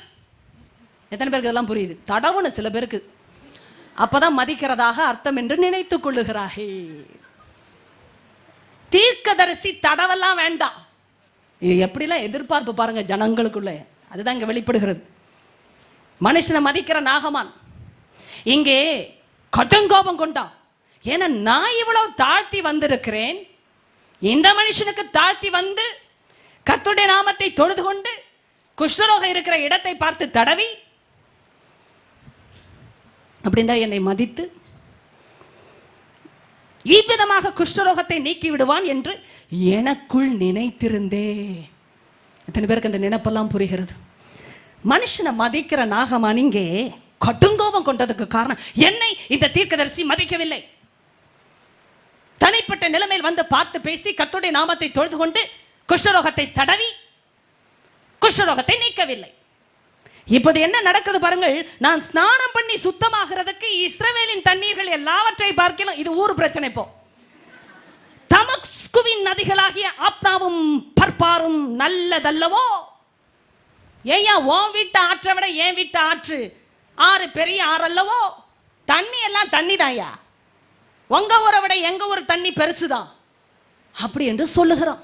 எத்தனை பேருக்கு இதெல்லாம் புரியுது? தடவுன்னு சில பேருக்கு அப்பதான் மதிக்கிறதாக அர்த்தம் என்று நினைத்துக் கொள்ளுகிறார்கள். தீர்க்கதரிசி தடவெல்லாம் வேண்டாம். எப்படிலாம் எதிர்பார்ப்பு பாருங்க ஜனங்களுக்குள்ள. அதுதான் இங்க வெளிப்படுகிறது. மனுஷனை மதிக்கிற நாகமான் இங்கே கடுங்கோபம் கொண்டான். ஏன்னா நான் இவ்வளவு தாழ்த்தி வந்திருக்கிறேன், இந்த மனுஷனுக்கு தாழ்த்தி வந்து கர்த்தருடைய நாமத்தை தொழுது கொண்டு குஷ்டரோகம் இருக்கிற இடத்தை பார்த்து தடவி அப்படின்னா என்னை மதித்து இவ்விதமாக குஷ்டரோகத்தை நீக்கி விடுவான் என்று எனக்குள் நினைத்திருந்தே. எத்தனை பேருக்கு அந்த நினைப்பெல்லாம் புரிகிறது? மனுஷனை மதிக்கிற நாகமான் இங்கே கடுங்கோபம் கொண்டதுக்கு காரணம், என்னை இந்த தீர்க்கதரிசி மதிக்கவில்லை. தனிப்பட்ட நிலைமையில் வந்து பார்த்து பேசி கர்த்தருடைய நாமத்தை தொழுது கொண்டு குஷ்டரோகத்தை தடவி குஷ்டரோகத்தை நீக்கவில்லை. இப்போது என்ன நடக்குது பாருங்கள். நான் ஸ்நானம் பண்ணி சுத்தமாகிறதுக்கு இஸ்ரவேலின் தண்ணீர்கள் எல்லாவற்றை பார்க்கலாம். இது ஊர் பிரச்சனை. இப்போ ஸ்குவின் நதிகளாகிய ஆப்னாவும் பர்பாரும் நல்லதல்லவோ? ஏயா உன் வீட்டு ஆற்றை விட என் வீட்டு ஆறு பெரிய ஆறு அல்லவோ? தண்ணி எல்லாம் தண்ணி தான்யா, உங்க ஊரை விட எங்க ஊர் தண்ணி பெருசுதான் அப்படி என்று சொல்லுகிறான்.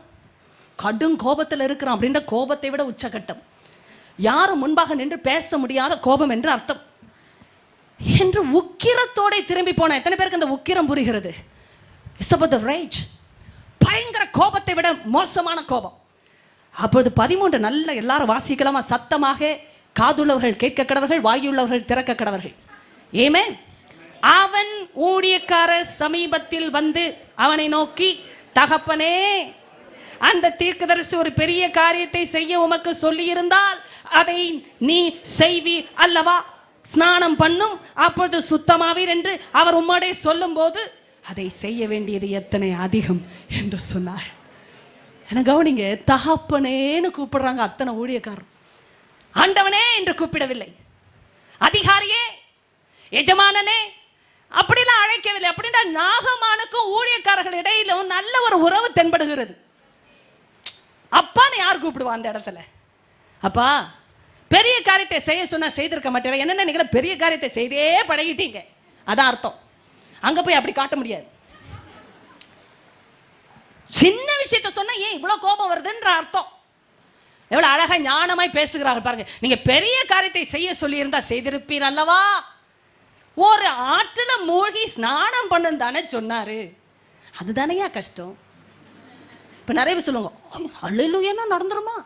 கடும் கோபத்தில் இருக்கிறான். அப்படின்ற கோபத்தை விட உச்சகட்டம், யாரும் முன்பாக நின்று பேச முடியாத கோபம் என்று அர்த்தம். என்று உக்கிரத்தோட திரும்பி போன எத்தனை பேருக்கு அந்த உக்கிரம் புரிகிறது? It's about the rage. பயங்கர கோபத்தை விட மோசமான கோபம். அப்போது 13 நல்ல எல்லாரும் வாசிக்கலாமா? சத்தமாக காதுள்ளவர்கள் கேட்க கடவர்கள், வாயுள்ளவர்கள் திறக்க கடவர்கள். ஆமென். அவன் ஊழியக்காரர் சமீபத்தில் வந்து அவனை நோக்கி, தகப்பனே, அந்த தீர்க்கதரிசி ஒரு பெரிய காரியத்தை செய்ய உமக்கு சொல்லியிருந்தால் அதை நீ செய்வீர் அல்லவா? ஸ்நானம் பண்ணும், அப்பொழுது சுத்தமாவீர் என்று அவர் உம்மாடே சொல்லும் போது அதை செய்ய வேண்டியது எத்தனை அதிகம் என்று சொன்னார். என கவனிங்க, தகப்பனேன்னு கூப்பிடுறாங்க அத்தனை ஊழியக்காரர். ஆண்டவனே என்று கூப்பிடவில்லை, அதிகாரியே, எஜமானனே அப்படிலாம் அழைக்கவில்லை. அப்படின்னா நாகமானுக்கும் ஊழியக்காரர்கள் இடையிலும் நல்ல ஒரு உறவு தென்படுகிறது. அப்பான்னு யார் கூப்பிடுவா அந்த இடத்துல? அப்பா, பெரிய காரியத்தை செய்ய சொன்னா செய்திருக்க மாட்டேன். என்னென்ன நீங்கள பெரிய காரியத்தை செய்தே பழகிட்டீங்க, அதான் அர்த்தம். அங்க போய் அப்படி காட்ட முடியாது. சின்ன விஷயத்தை சொன்னா ஏன் இவ்வளவு கோபம் வருதுன்ற அர்த்தம். எவ்வளவு அழகா ஞானமாய் பேசுகிறார்கள் பாருங்க. நீங்க பெரிய காரியத்தை செய்ய சொல்லி இருந்தா செய்திருப்பீர் அல்லவா? ஒரு ஆற்றுல மூழ்கி ஸ்நானம் பண்ணு தானே சொன்னாரு, அதுதானையா கஷ்டம். இப்ப நிறைய பேர் சொல்லுங்க, அல்லேலூயா நடந்துருமா,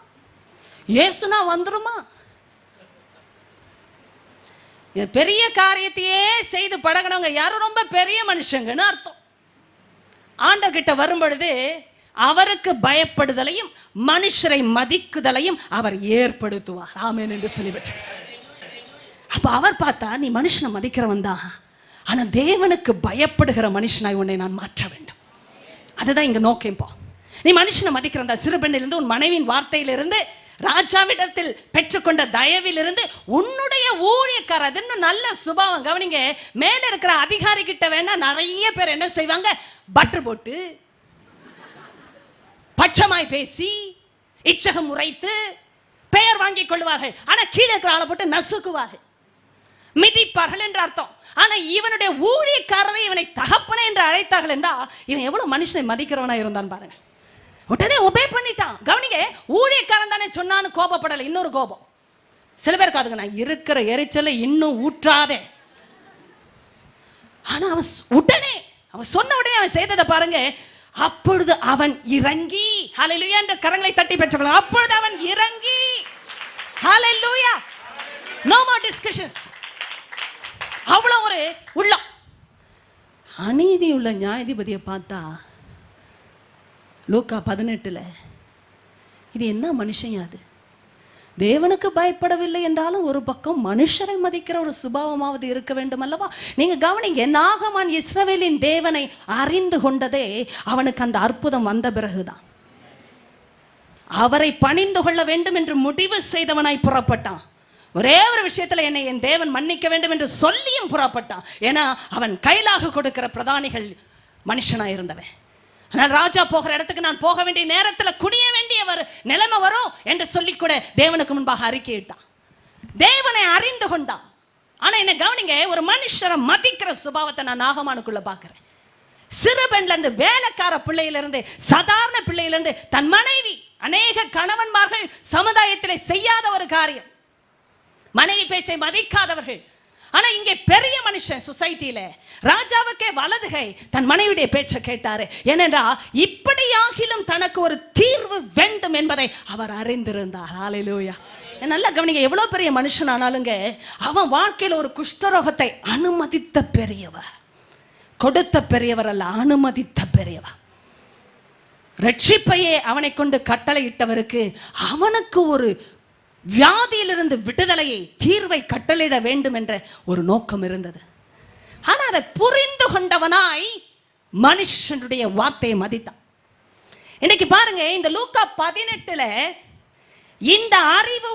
இயேசுனா வந்துருமா? பெரிய காரியத்தையே செய்து பழகினவங்க யாரும் ரொம்ப பெரிய மனுஷங்கன்னு அர்த்தம். ஆண்டவர்கிட்ட வரும் பொழுது அவருக்கு பயப்படுதலையும் மனுஷரை மதிக்குதலையும் அவர் ஏற்படுத்துவார். ஆமென் என்று சொல்லிவிட்டு, அப்ப அவர் பார்த்தா நீ மனுஷனை மதிக்கிறவன் தான், ஆனா தேவனுக்கு பயப்படுகிற மனுஷனாய் உன்னை நான் மாற்ற வேண்டும். அதுதான் இங்க நோக்கம். நீ மனுஷனை மதிக்கிறதா, சிறுபெண்ணிலிருந்து உன் மனைவியின் வார்த்தையிலிருந்து ராஜாவிடத்தில் பெற்றுக்கொண்ட தயவிலிருந்து உன்னுடைய ஊழியக்காரர், அது இன்னும் நல்ல சுபாவம். கவனிங்க, மேல இருக்கிற அதிகாரி கிட்ட வேணா நிறைய பேர் என்ன செய்வாங்க, பட்டர் போட்டு பட்சமாய் பேசி இச்சகம் உரைத்து பெயர் வாங்கிக் கொள்வார்கள். ஆனா கீழே இருக்கிற ஆளை போட்டு நசுக்குவார்கள், மிதிப்பார்கள் என்று அர்த்தம். ஆனா இவனுடைய ஊழியக்காரரை இவனை தகப்பனே என்று அழைத்தார்கள் என்றா இவன் எவ்வளவு மனுஷனை மதிக்கிறவனா இருந்தான் பாருங்க. உடனே ஒபே பண்ணிட்டான். கவனிங்க, ஊழியக்காரன் தானே சொன்னான்னு கோபப்படலை. இன்னொரு கோபம் சில பேருக்கு அதுங்க, நான் இருக்கிற எரிச்சலை இன்னும் ஊற்றாதே. ஆனா அவன் உடனே, அவன் சொன்ன உடனே அவன் செய்ததை பாருங்க. அப்பொழுது அவன் இறங்கி, ஹல்லேலூயா என்ற கரங்களை தட்டி பெற்றவன். அப்பொழுது அவன் இறங்கி, ஹல்லேலூயா, நோ மோர் டிஸ்கஷன்ஸ். அவ்வளவு ஒரு உள்ளம். அநீதி உள்ள நியாயாதிபதியை பார்த்தா லூக்கா 18 இது என்ன மனுஷன், அது தேவனுக்கு பயப்படவில்லை என்றாலும் ஒரு பக்கம் மனுஷரை மதிக்கிற ஒரு சுபாவமாவது இருக்க வேண்டும் அல்லவா? நீங்க கவனிங்க, நாகமான் இஸ்ரவேலின் தேவனை அறிந்து கொண்டதே அவனுக்கு அந்த அற்புதம் வந்த பிறகுதான். அவரை பணிந்து கொள்ள வேண்டும் என்று முடிவு செய்தவனாய் புறப்பட்டான். ஒரே ஒரு விஷயத்துல என்னை என் தேவன் மன்னிக்க வேண்டும் என்று சொல்லியும் புறப்பட்டான். ஏன்னா அவன் கைலாக கொடுக்கிற பிரதானிகள் மனுஷனாய் இருந்தவன். ஆனால் ராஜா போகிற இடத்துக்கு நான் போக வேண்டிய நேரத்தில் குனிய வேண்டிய நிலைமை வரும் என்று சொல்லி கூட தேவனுக்கு முன்பாக அறிக்கையிட்டான். தேவனை அறிந்து கொண்டான். ஆனா என்ன கவனிங்க, ஒரு மனுஷரை மதிக்கிற சுபாவத்தை நான் நாகமானுக்குள்ள பார்க்கிறேன். சிறு பெண்ல இருந்து, வேலைக்கார பிள்ளையிலிருந்து, சாதாரண பிள்ளையிலிருந்து, தன் மனைவி, அநேக கணவன்மார்கள் சமுதாயத்தில் செய்யாத ஒரு காரியம், மனைவி பேச்சை மதிக்காதவர்கள். ஆனா இங்கே பெரிய மனுஷன் சொசைட்டியில, ராஜாவுக்கே வலதுகை, தன் மனைவியுடைய பேச்சை கேட்டாரு. ஏனென்றா இப்படியாகிலும் தனக்கு ஒரு தீர்வு வேண்டும் என்பதை அவர் அறிந்திருந்தார். ஹல்லேலூயா. நல்லா கவனிங்க, எவ்வளவு பெரிய மனுஷன் ஆனாலுங்க அவன் வாழ்க்கையில் ஒரு குஷ்டரோகத்தை அனுமதித்த பெரியவர், கொடுத்த பெரியவர் அல்ல, அனுமதித்த பெரியவர். ரட்சிப்பையே அவனை கொண்டு கட்டளையிட்டவருக்கு அவனுக்கு ஒரு வியாதியிலிருந்து விடுதலையை, தீர்வை கட்டளையிட வேண்டும் என்ற ஒரு நோக்கம் இருந்தது. ஆனா அதை புரிந்து கொண்டவனாய் மனுஷனுடைய வார்த்தையை மதித்தான். இன்னைக்கு பாருங்க, இந்த லூக்கா 18 இந்த அறிவு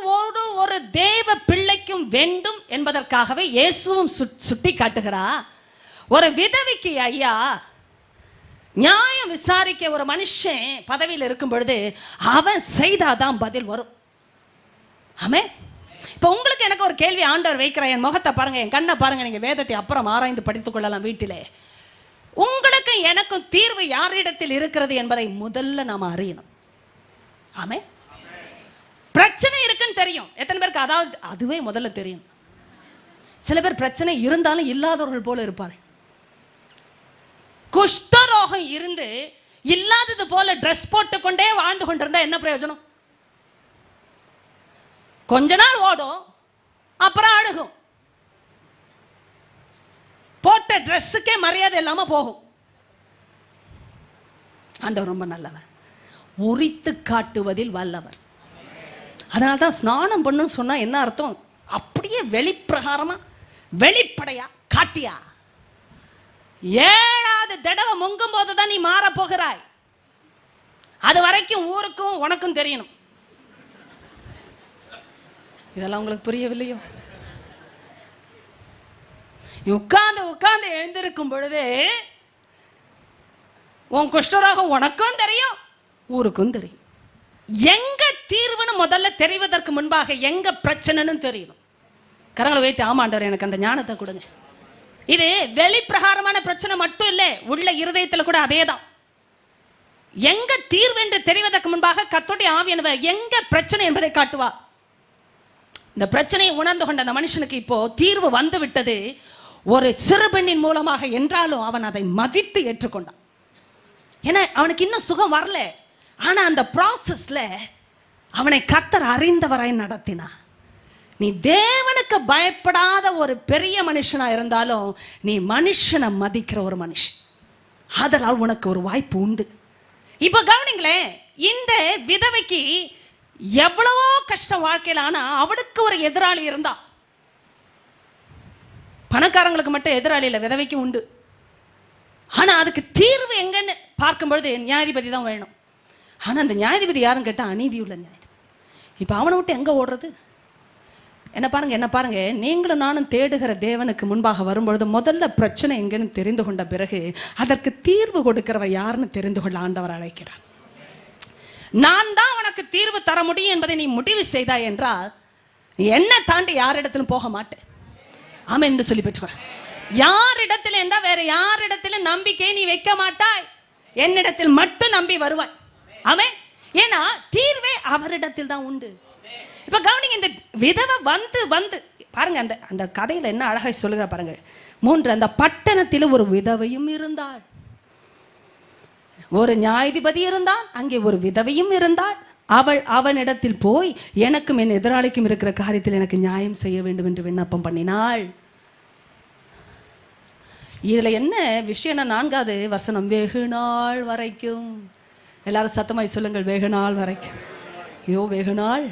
ஒரு தேவ பிள்ளைக்கும் வேண்டும் என்பதற்காகவே இயேசுவும் சுட்டி காட்டுகிறார். ஒரு விதவிக்கு ஐயா நியாயம் விசாரிக்க ஒரு மனுஷன் பதவியில் இருக்கும் பொழுது அவன் செய்தாதான் பதில் வரும். ஆமென். இப்போ உங்களுக்கு எனக்கு ஒரு கேள்வி ஆண்டவர் வைக்கிற, என் முகத்தை பாருங்க, என் கண்ணை பாருங்க, நீங்க வேதத்தை அப்புறம் ஆராய்ந்து படித்துக் கொள்ளலாம் வீட்டிலே. உங்களுக்கு எனக்கும் தீர்வு யாரிடத்தில் இருக்கிறது என்பதை முதல்ல நாம அறியணும். ஆமென். பிரச்சனை இருக்குன்னு தெரியும் எத்தனை பேருக்கு? அதாவது அதுவே முதல்ல தெரியும். சில பேர் பிரச்சனை இருந்தாலும் இல்லாதவர்கள் போல இருப்பார்கள். குஷ்டரோகம் இருந்து இல்லாதது போல ட்ரெஸ் போட்டுக்கொண்டே வாழ்ந்து கொண்டிருந்தா என்ன பிரயோஜனம்? கொஞ்ச நாள் ஓடும், அப்புறம் அழுகும். போட்ட ட்ரெஸ்ஸுக்கே மரியாதை இல்லாம போகும். ஆண்டவர் ரொம்ப நல்லவர், உரித்து காட்டுவதில் வல்லவர். அதனால தான் ஸ்நானம் பண்ணுன்னு சொன்னா என்ன அர்த்தம்? அப்படியே வெளிப்பிரகாரமா வெளிப்படையா காட்டியா. 7வது தடவை முங்கும் போதுதான் நீ மாற போகிறாய். அது வரைக்கும் ஊருக்கும் உனக்கும் தெரியணும். இதெல்லாம் உங்களுக்கு புரியவில்லையோ? உட்கார்ந்து உட்கார்ந்து எழுந்திருக்கும் பொழுது உன் குஷ்டரோகம் உனக்கும் தெரியும், ஊருக்கும் தெரியும். எங்க தீர்வுன்னு முதல்ல தெரிவதற்கு முன்பாக எங்க பிரச்சனைன்னு தெரியணும். கரங்களை வைத்து ஆமாண்டவர் எனக்கு அந்த ஞானத்தை கொடுங்க. இது வெளிப்பிரகாரமான பிரச்சனை மட்டும் இல்லை, உள்ள இருதயத்தில் கூட அதேதான். எங்க தீர்வு என்று தெரிவதற்கு முன்பாக கர்த்தருடைய ஆவியானவர் எங்க பிரச்சனை என்பதை காட்டுவா. இந்த பிரச்சனையை உணர்ந்து கொண்ட அந்த மனுஷனுக்கு இப்போ தீர்வு வந்து விட்டது, ஒரு சிறு பெண்ணின் மூலமாக என்றாலும் அவன் அதை மதித்து ஏற்றுக்கொண்டான். ஏன்னா அவனுக்கு இன்னும் சுகம் வரல, ஆனா அந்த ப்ராசஸ்ல அவனை கர்த்தர் அறிந்தவராய் நடத்தினார். நீ தேவனுக்கு பயப்படாத ஒரு பெரிய மனுஷனா இருந்தாலும் நீ மனுஷனை மதிக்கிற ஒரு மனுஷன், அதனால் உனக்கு ஒரு வாய்ப்பு உண்டு. இப்ப கவனிங்களேன், இந்த விதவைக்கு எவ்வளவோ கஷ்டம் வாழ்க்கையில், ஆனா அவனுக்கு ஒரு எதிராளி இருந்தா. பணக்காரங்களுக்கு மட்டும் எதிராளி இல்லை, விதவைக்கு உண்டு. ஆனா அதுக்கு தீர்வு எங்கன்னு பார்க்கும் பொழுது நியாயாதிபதி தான் வேணும். ஆனா அந்த நியாயாதிபதி யாரும் கேட்டா அநீதி உள்ள நியாயாதிபதி. இப்ப அவனை விட்டு எங்க ஓடுறது? என்ன பாருங்க, நீங்களும் நானும் தேடுகிற தேவனுக்கு முன்பாக வரும்பொழுது முதல்ல பிரச்சனை எங்கன்னு தெரிந்து கொண்ட பிறகு அதற்கு தீர்வு கொடுக்கிறவ யாருன்னு தெரிந்து கொள்ள ஆண்டவர் அழைக்கிறார். நான் தான் உனக்கு தீர்வு தர முடியும் என்பதை நீ முடிவு செய்தாய் என்றால் என்ன தாண்டி யாரிடத்திலும் போக மாட்டேன். ஆமென் என்று சொல்லி பெற்றுக்கோ. யாரிடத்தில் என்றால் வேற யாரிடத்திலும் நம்பிக்கை நீ வைக்க மாட்டாய், என்னிடத்தில் மட்டும் நம்பி வருவாய். ஆமென். ஏன்னா தீர்வே அவரிடத்தில் தான் உண்டு. இப்ப கவனிங்க, இந்த விதவை வந்து பாருங்க, அந்த அந்த கதையில என்ன அழகாய் சொல்லுங்க பாருங்க. 3, அந்த பட்டணத்தில் ஒரு விதவையும் இருந்தாள், ஒரு நியாயாதிபதி இருந்தான், அங்கே ஒரு விதவையும் இருந்தாள். அவள் அவனிடத்தில் போய் எனக்கும் என் எதிராளிக்கும் இருக்கிற காரியத்தில் எனக்கு நியாயம் செய்ய வேண்டும் என்று விண்ணப்பம் பண்ணினாள். இதுல என்ன விஷயம்? 4வது வசனம், வெகு நாள் வரைக்கும். எல்லாரும் சத்தமாய் சொல்லுங்கள், வெகு நாள் வரைக்கும். ஐயோ வெகு நாள்,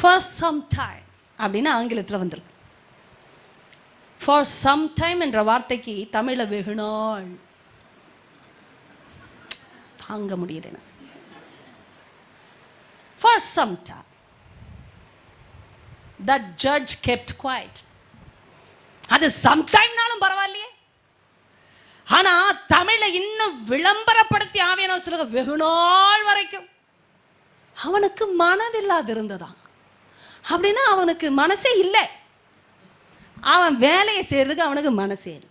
for some time அப்படின்னு ஆங்கிலத்தில் வந்திருக்கு. for some time என்ற வார்த்தைக்கு தமிழ்ல வெகு நாள் தாங்க முடியல. for some time that judge kept quiet. அது சம்டைம்னாலும் பரவாயில்லையே, ஆனா தமிழ்ல இன்னும் விளம்பரப்படுத்தி ஆவியானவர் சொல்லுங்க, வெகு நாள் வரைக்கும். அவனுக்கு மனதில்லாது இருந்ததா? அப்படின்னா அவனுக்கு மனசே இல்லை, அவன் வேலையை செய்யறதுக்கு அவனுக்கு மனசே இல்லை.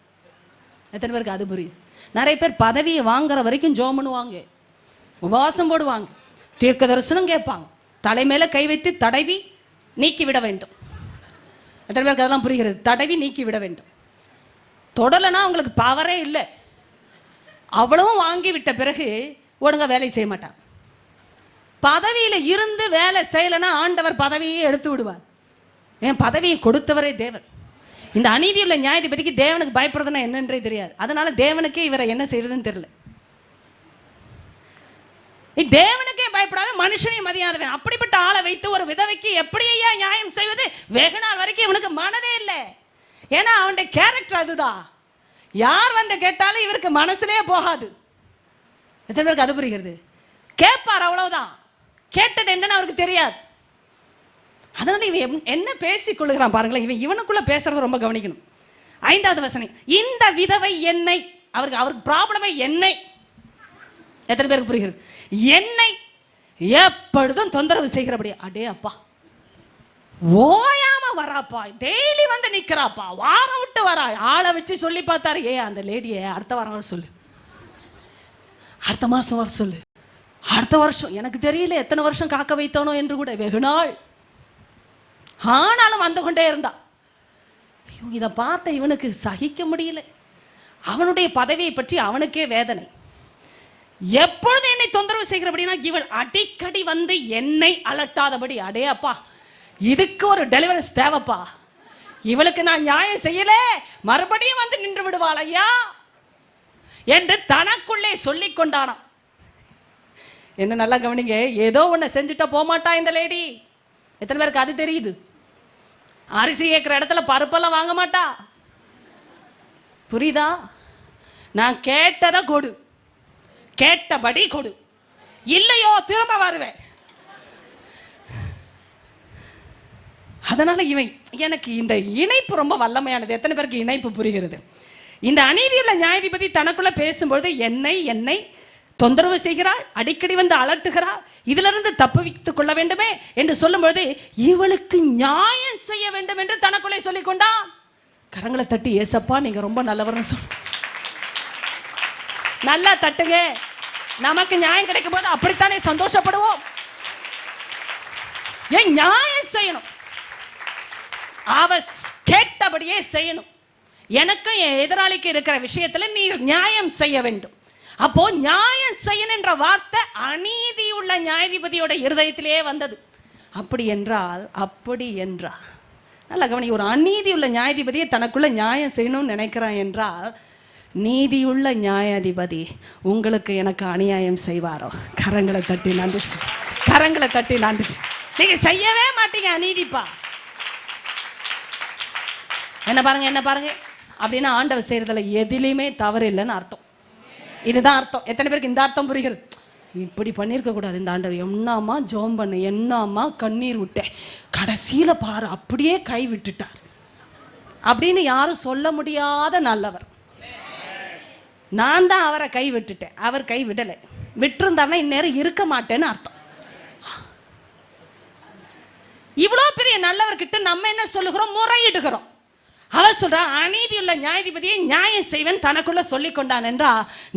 எத்தனை பேருக்கு அது புரியுது? நிறைய பேர் பதவியை வாங்குற வரைக்கும் ஜெபம் பண்ணுவாங்க, உபவாசம் போடுவாங்க, தீர்க்க தரிசனம் கேட்பாங்க, தலைமையில கை வைத்து தடவி நீக்கி விட வேண்டும். எத்தனை பேருக்கு அதெல்லாம் புரிகிறது? தடவி நீக்கி விட வேண்டும். தொடலைன்னா அவங்களுக்கு பவரே இல்லை. அவ்வளவும் வாங்கி விட்ட பிறகு ஒழுங்கா வேலை செய்ய மாட்டான். பதவியில இருந்து வேலை செய்யலைன்னா ஆண்டவர் பதவியை எடுத்து விடுவார். ஏன்? பதவியை கொடுத்தவரே தேவன். இந்த அநீதியுள்ள நியாயாதிபதிக்கு தேவனுக்கு பயப்படுறதுன்னா என்னன்றே தெரியாது. அதனால தேவனுக்கே இவரை என்ன செய்யறதுன்னு தெரியல. தேவனுக்கே பயப்படாத மனுஷனையும் மதியாதவன் அப்படிப்பட்ட ஆளை வைத்து ஒரு விதவைக்கு எப்படி ஐயா நியாயம் செய்வது? வெகு நாள் வரைக்கும் இவனுக்கு மனதே இல்லை. ஏன்னா அவனுடைய கேரக்டர் அதுதான். யார் வந்து கேட்டாலும் இவருக்கு மனசுலேயே போகாது. எத்தனை பேருக்கு அது புரிகிறது? கேட்பார், அவ்வளவுதான். கேட்டது என்னன்னு அவருக்கு தெரியாது. அதனால இவன் என்ன பேசிக் கொள்ளுகிறான் பாருங்களேன். இவனுக்குள்ள பேசுறது ரொம்ப கவனிக்கணும். 5வது வசனம், இந்த விதவை என்னை அவருக்கு ப்ராப்ளமே எண்ணெய். எத்தனை பேருக்கு புரிகிறது? எண்ணெய் எப்பொழுதும் தொந்தரவு செய்கிறபடி. அடே அப்பா, ஓயாம வராப்பா, டெய்லி வந்து நிக்கிறாப்பா, வாரம் விட்டு வரா. ஆளை வச்சு சொல்லி பார்த்தாரு, அந்த லேடியை அடுத்த வாரம் வர சொல்லு, அடுத்த மாசம் வர சொல்லு, அடுத்த வருஷம். எனக்கு தெரியல எத்தனை வருஷம் காக்க வைத்தானோ என்று கூட, வெகு நாள். ஆனாலும் வந்து கொண்டே இருந்தா. இதை பார்த்த இவனுக்கு சகிக்க முடியல. அவனுடைய பதவியை பற்றி அவனுக்கே வேதனை. எப்பொழுது என்னை தொந்தரவு செய்கிறபடினா இவள் அடிக்கடி வந்து என்னை அலட்டாதபடி. அடே அப்பா, இதுக்கு ஒரு டெலிவரன்ஸ் தேவைப்பா. இவளுக்கு நான் நியாயம் செய்யல, மறுபடியும் வந்து நின்று விடுவாள் ஐயா என்று தனக்குள்ளே சொல்லிக் கொண்டானாம். என்ன நல்லா கவனிங்க, ஏதோ ஒன்று செஞ்சுட்டா போமாட்டா இந்த லேடி. எத்தனை பேருக்கு அது தெரியுது? அரிசி கேட்குற இடத்துல பருப்பெல்லாம் வாங்க மாட்டா. புரியுதா? நான் கேட்டதை கொடு, கேட்டபடி கொடு, இல்லையோ திரும்ப வருவேன். அதனால எனக்கு இந்த இணைப்பு ரொம்ப வல்லமையானது. எத்தனை பேருக்கு இணைப்பு புரிகிறது? இந்த அநீதியுள்ள நியாயாதிபதி தனக்குள்ள பேசும்பொழுது என்னை தொந்தரவு செய்கிறாள், அடிக்கடி வந்து அலட்டுகிறாள், இதிலிருந்து தப்புவித்துக் கொள்ள வேண்டுமே என்று சொல்லும்பொழுது இவளுக்கு நியாயம் செய்ய வேண்டும் என்று தனக்குள்ளே சொல்லிக் கொண்டான். கரங்களை தட்டி, ஏசப்பா நீங்க ரொம்ப நல்லவர்னு சொல். நல்லா தட்டுங்க. நமக்கு நியாயம் கிடைக்கும் போது அப்படித்தானே சந்தோஷப்படுவோம். ஏன் நியாயம் செய்யணும், அவ கேட்டபடியே செய்யணும். எனக்கும் என் எதிராளிக்கு இருக்கிற விஷயத்துல நீ நியாயம் செய்ய வேண்டும். அப்போ நியாயம் செய்யணும் என்ற வார்த்தை அநீதியுள்ள நியாயாதிபதியோட இருதயத்திலே வந்தது. அப்படி என்றால் நல்ல கவனி, ஒரு அநீதியுள்ள நியாயாதிபதியை தனக்குள்ள நியாயம் செய்யணும்னு நினைக்கிறான் என்றால், நீதியுள்ள நியாயாதிபதி உங்களுக்கு எனக்கு அநியாயம் செய்வாரோ? கரங்களை தட்டி நன்றி, கரங்களை தட்டி நன்றி. நீங்க செய்யவே மாட்டீங்க அநீதிப்பா. என்ன பாருங்க அப்படின்னா ஆண்டவர் செய்யறதுல எதிலையுமே தவறு இல்லைன்னு அர்த்தம். இதுதான் அர்த்தம். எத்தனை பேருக்கு இந்த அர்த்தம் புரிகிறது? இப்படி பண்ணியிருக்க கூடாது இந்த ஆண்டவர், என்னம்மா ஜோம் பண்ண, என்னம்மா கண்ணீர் விட்டேன், கடைசியில பாரு அப்படியே கை விட்டுட்டார் அப்படின்னு யாரும் சொல்ல முடியாத நல்லவர். நான் தான் அவரை கை விட்டுட்டேன், அவர் கை விடலை. விட்டுருந்தாருன்னா இந்நேரம் இருக்க மாட்டேன்னு அர்த்தம். இவ்வளோ பெரிய நல்லவர்கிட்ட நம்ம என்ன சொல்லுகிறோம்? முறையிடுகிறோம். அவர் சொல்றா, அநீதியுள்ள நியாயாதிபதியை நியாயம் செய்வன் தனக்குள்ள சொல்லிக் கொண்டான் என்றா,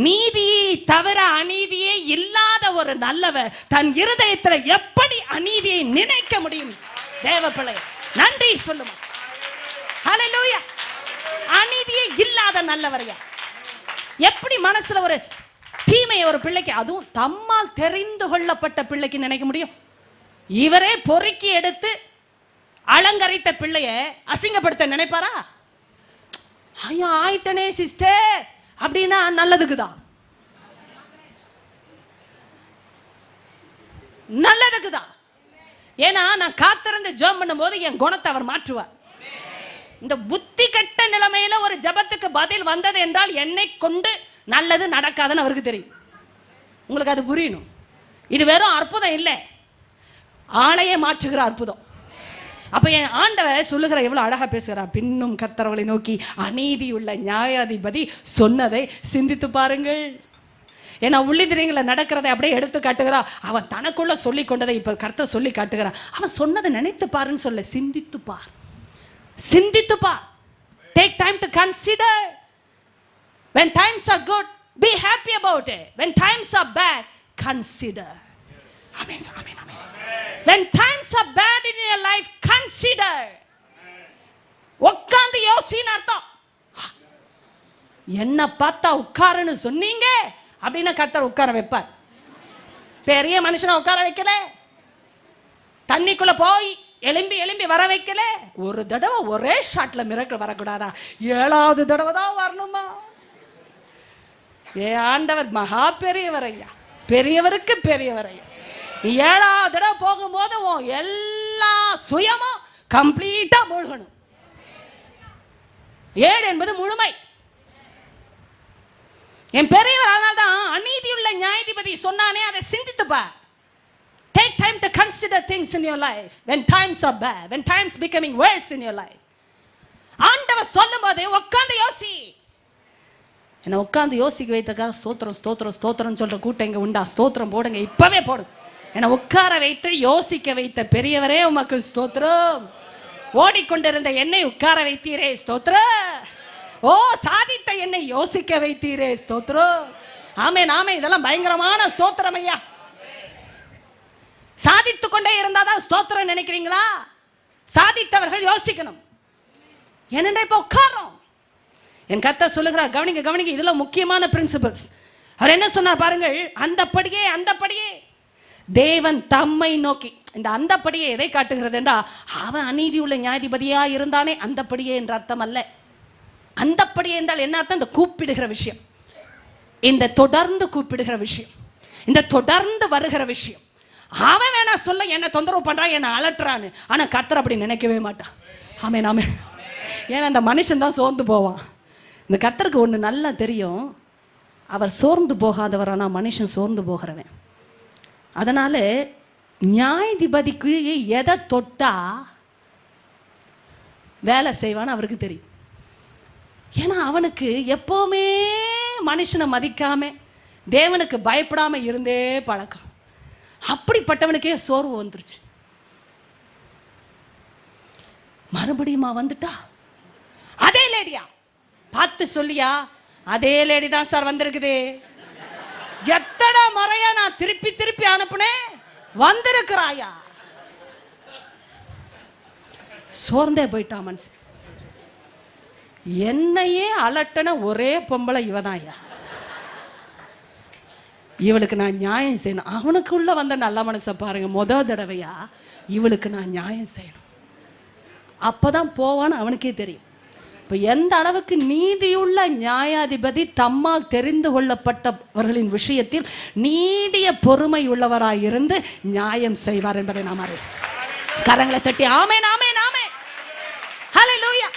நீதியை தவிர அநீதியே இல்லாத ஒரு நல்லவர் தன் இருதயத்துல எப்படி அநீதியை நினைக்க முடியும்? தேவ பிள்ளை நன்றி சொல்லுமா. ஹல்லேலூயா. அநீதியே இல்லாத நல்லவரையா எப்படி மனசுல ஒரு தீமையை ஒரு பிள்ளைக்கு, அதுவும் தம்மால் தெரிந்து கொள்ளப்பட்ட பிள்ளைக்கு நினைக்க முடியும்? இவரே பொறுக்கி எடுத்து அலங்கரித்த பிள்ளைய அசிங்கப்படுத்த நினைப்பாரா? ஐயா ஆயிட்டனே சிஸ்டர் அப்படின்னா நல்லதுக்குதான், நல்லதுக்குதான். ஏன்னா நான் காத்திருந்து ஜெபம் பண்ணும்போது என் குணத்தை அவர் மாற்றுவார். இந்த புத்தி கட்ட நிலைமையில ஒரு ஜபத்துக்கு பதில் வந்தது என்றால் என்னை கொண்டு நல்லது நடக்காதுன்னு அவருக்கு தெரியும். உங்களுக்கு அது புரியணும். இது வெறும் அற்புதம் இல்லை, ஆளையே மாற்றுகிற அற்புதம். அப்ப என் ஆண்டவர் சொல்லுகிற எவ்வளவு அழகா பேசுகிறார். பின்னும் கர்த்தர்களை நோக்கி அநீதியுள்ள நியாயாதிபதி சொன்னதை சிந்தித்து பாருங்கள். ஏன்னா உள்ளிதிரைகளை நடக்கிறதை அப்படியே எடுத்து காட்டுகிறா. அவன் தனக்குள்ள சொல்லி கொண்டதை இப்ப கர்த்தர் சொல்லி காட்டுகிறா. அவன் சொன்னதை நினைத்து பாருன்னு சொல்ல, சிந்தித்து பார், சிந்தித்து பார். Take time to consider. When times are good, be happy about it. When times are bad, consider. Amen. Amen. Amen. When times are bad in your life, consider. உட்கார்ந்து யோசின்னு அர்த்தம். என்ன பார்த்தா உட்காருன்னு சொன்னீங்க அப்படின்னா கர்த்தர் உட்கார வைப்பார். பெரிய மனுஷனை உட்கார வைக்கல, தண்ணிக்குள்ள போய் எலும்பி வர வைக்கல. ஒரு தடவை ஒரே ஷாட்ல மிரக்கல் வரக்கூடாதா? 7வது தடவை தான் வரணுமா? ஆண்டவர் மகா பெரியவர் ஐயா, பெரியவருக்கு பெரியவர் ஐயா. 7வது தடவை போகும்போது எல்லா சுயமும் கம்ப்ளீட்டா மூழ்கணும். 7 என்பது முழுமை. என் பெரியவர் அதனால்தான் அநீதியுள்ள நியாயாதிபதி சொன்னானே, அதை சிந்தித்துப்பா. Take time to consider things in your life when times are bad, when times becoming worse in your life. ஆண்டவர் சொல்லும்போது உட்கார்ந்து யோசி. என்னை உட்காந்து யோசிக்க வைத்தக்காக ஸ்தோத்திரம் ஸ்தோத்திரம் ஸ்தோத்திரம் சொல்கிற கூட்டம் இங்கே உண்டா? ஸ்தோத்திரம் போடுங்க, இப்போவே போடுங்க. என்னை உட்கார வைத்து யோசிக்க வைத்த பெரியவரே உமக்கு ஸ்தோத்திரம். ஓடிக்கொண்டிருந்த என்னை உட்கார வைத்தீரே ஸ்தோத்திரம். ஓ, சாதித்த என்னை யோசிக்க வைத்தீரே ஸ்தோத்திரம். ஆமே நாமே, இதெல்லாம் பயங்கரமான ஸ்தோத்திரம் ஐயா. சாதித்து கொண்டே இருந்தாதான் ஸ்தோத்திரம் நினைக்கிறீங்களா? சாதித்தவர்கள் யோசிக்கணும். என்னென்ன இப்ப உட்காரோம். என் கர்த்தர் சொல்லுகிறார், கவனிங்க கவனிங்க, இதுல முக்கியமான பிரின்சிபல்ஸ். அவர் என்ன சொன்னார் பாருங்கள், அந்தப்படியே தேவன் தம்மை நோக்கி. இந்த அந்தப்படியே எதை காட்டுகிறது என்றா, அவன் அநீதி உள்ள நியாயாதிபதியா இருந்தானே, அந்தப்படியே என்ற அர்த்தம் அல்ல. அந்தப்படியே என்றால் என்ன அர்த்தம்? இந்த கூப்பிடுகிற விஷயம், இந்த தொடர்ந்து கூப்பிடுகிற விஷயம், இந்த தொடர்ந்து வருகிற விஷயம். அவன் வேணா சொல்ல என்ன தொந்தரவு பண்றான், என்ன அலட்டுறான்னு. ஆனா கர்த்தர் அப்படி நினைக்கவே மாட்டான். ஆமென் ஆமென். ஏன்னா அந்த மனுஷன் தான் சோர்ந்து போவான். இந்த கர்த்தருக்கு ஒன்று நல்லா தெரியும், அவர் சோர்ந்து போகாதவர், ஆனால் மனுஷன் சோர்ந்து போகிறவன். அதனால நியாயாதிபதிக்கு எதை தொட்டா வேலை செய்வான்னு அவருக்கு தெரியும். ஏன்னா அவனுக்கு எப்போவுமே மனுஷனை மதிக்காம தேவனுக்கு பயப்படாம இருந்தே பழக்கம். அப்படிப்பட்டவனுக்கே சோர்வு வந்துருச்சு. மறுபடியுமா வந்துட்டா? அதே லேடியா பார்த்து சொல்லியா? அதே லேடி தான் சார் வந்திருக்குது. எத்தனை முறையா நான் திருப்பி திருப்பி அனுப்புனேன், வந்திருக்கிறாயா? சோர்ந்தே போயிட்டா மனுஷன். என்னையே அலட்டன ஒரே பொம்பளை இவதான் ஐயா. இவளுக்கு நான் நியாயம் செய்யணும். அவனுக்குள்ள வந்த நல்ல மனசை பாருங்க. முதல் தடவையா இவளுக்கு நான் நியாயம் செய்யணும், அப்பதான் போவான்னு அவனுக்கே தெரியும். இப்போ எந்த அளவுக்கு நீதியுள்ள நியாயாதிபதி தம்மால் தெரிந்து கொள்ளப்பட்டவர்களின் விஷயத்தில் நீடிய பொறுமை உள்ளவராய் இருந்து நியாயம் செய்வார் என்பதை நாம் அறிவோம். கரங்களை தட்டி ஆமென் ஆமென் ஆமென் ஹல்லேலூயா.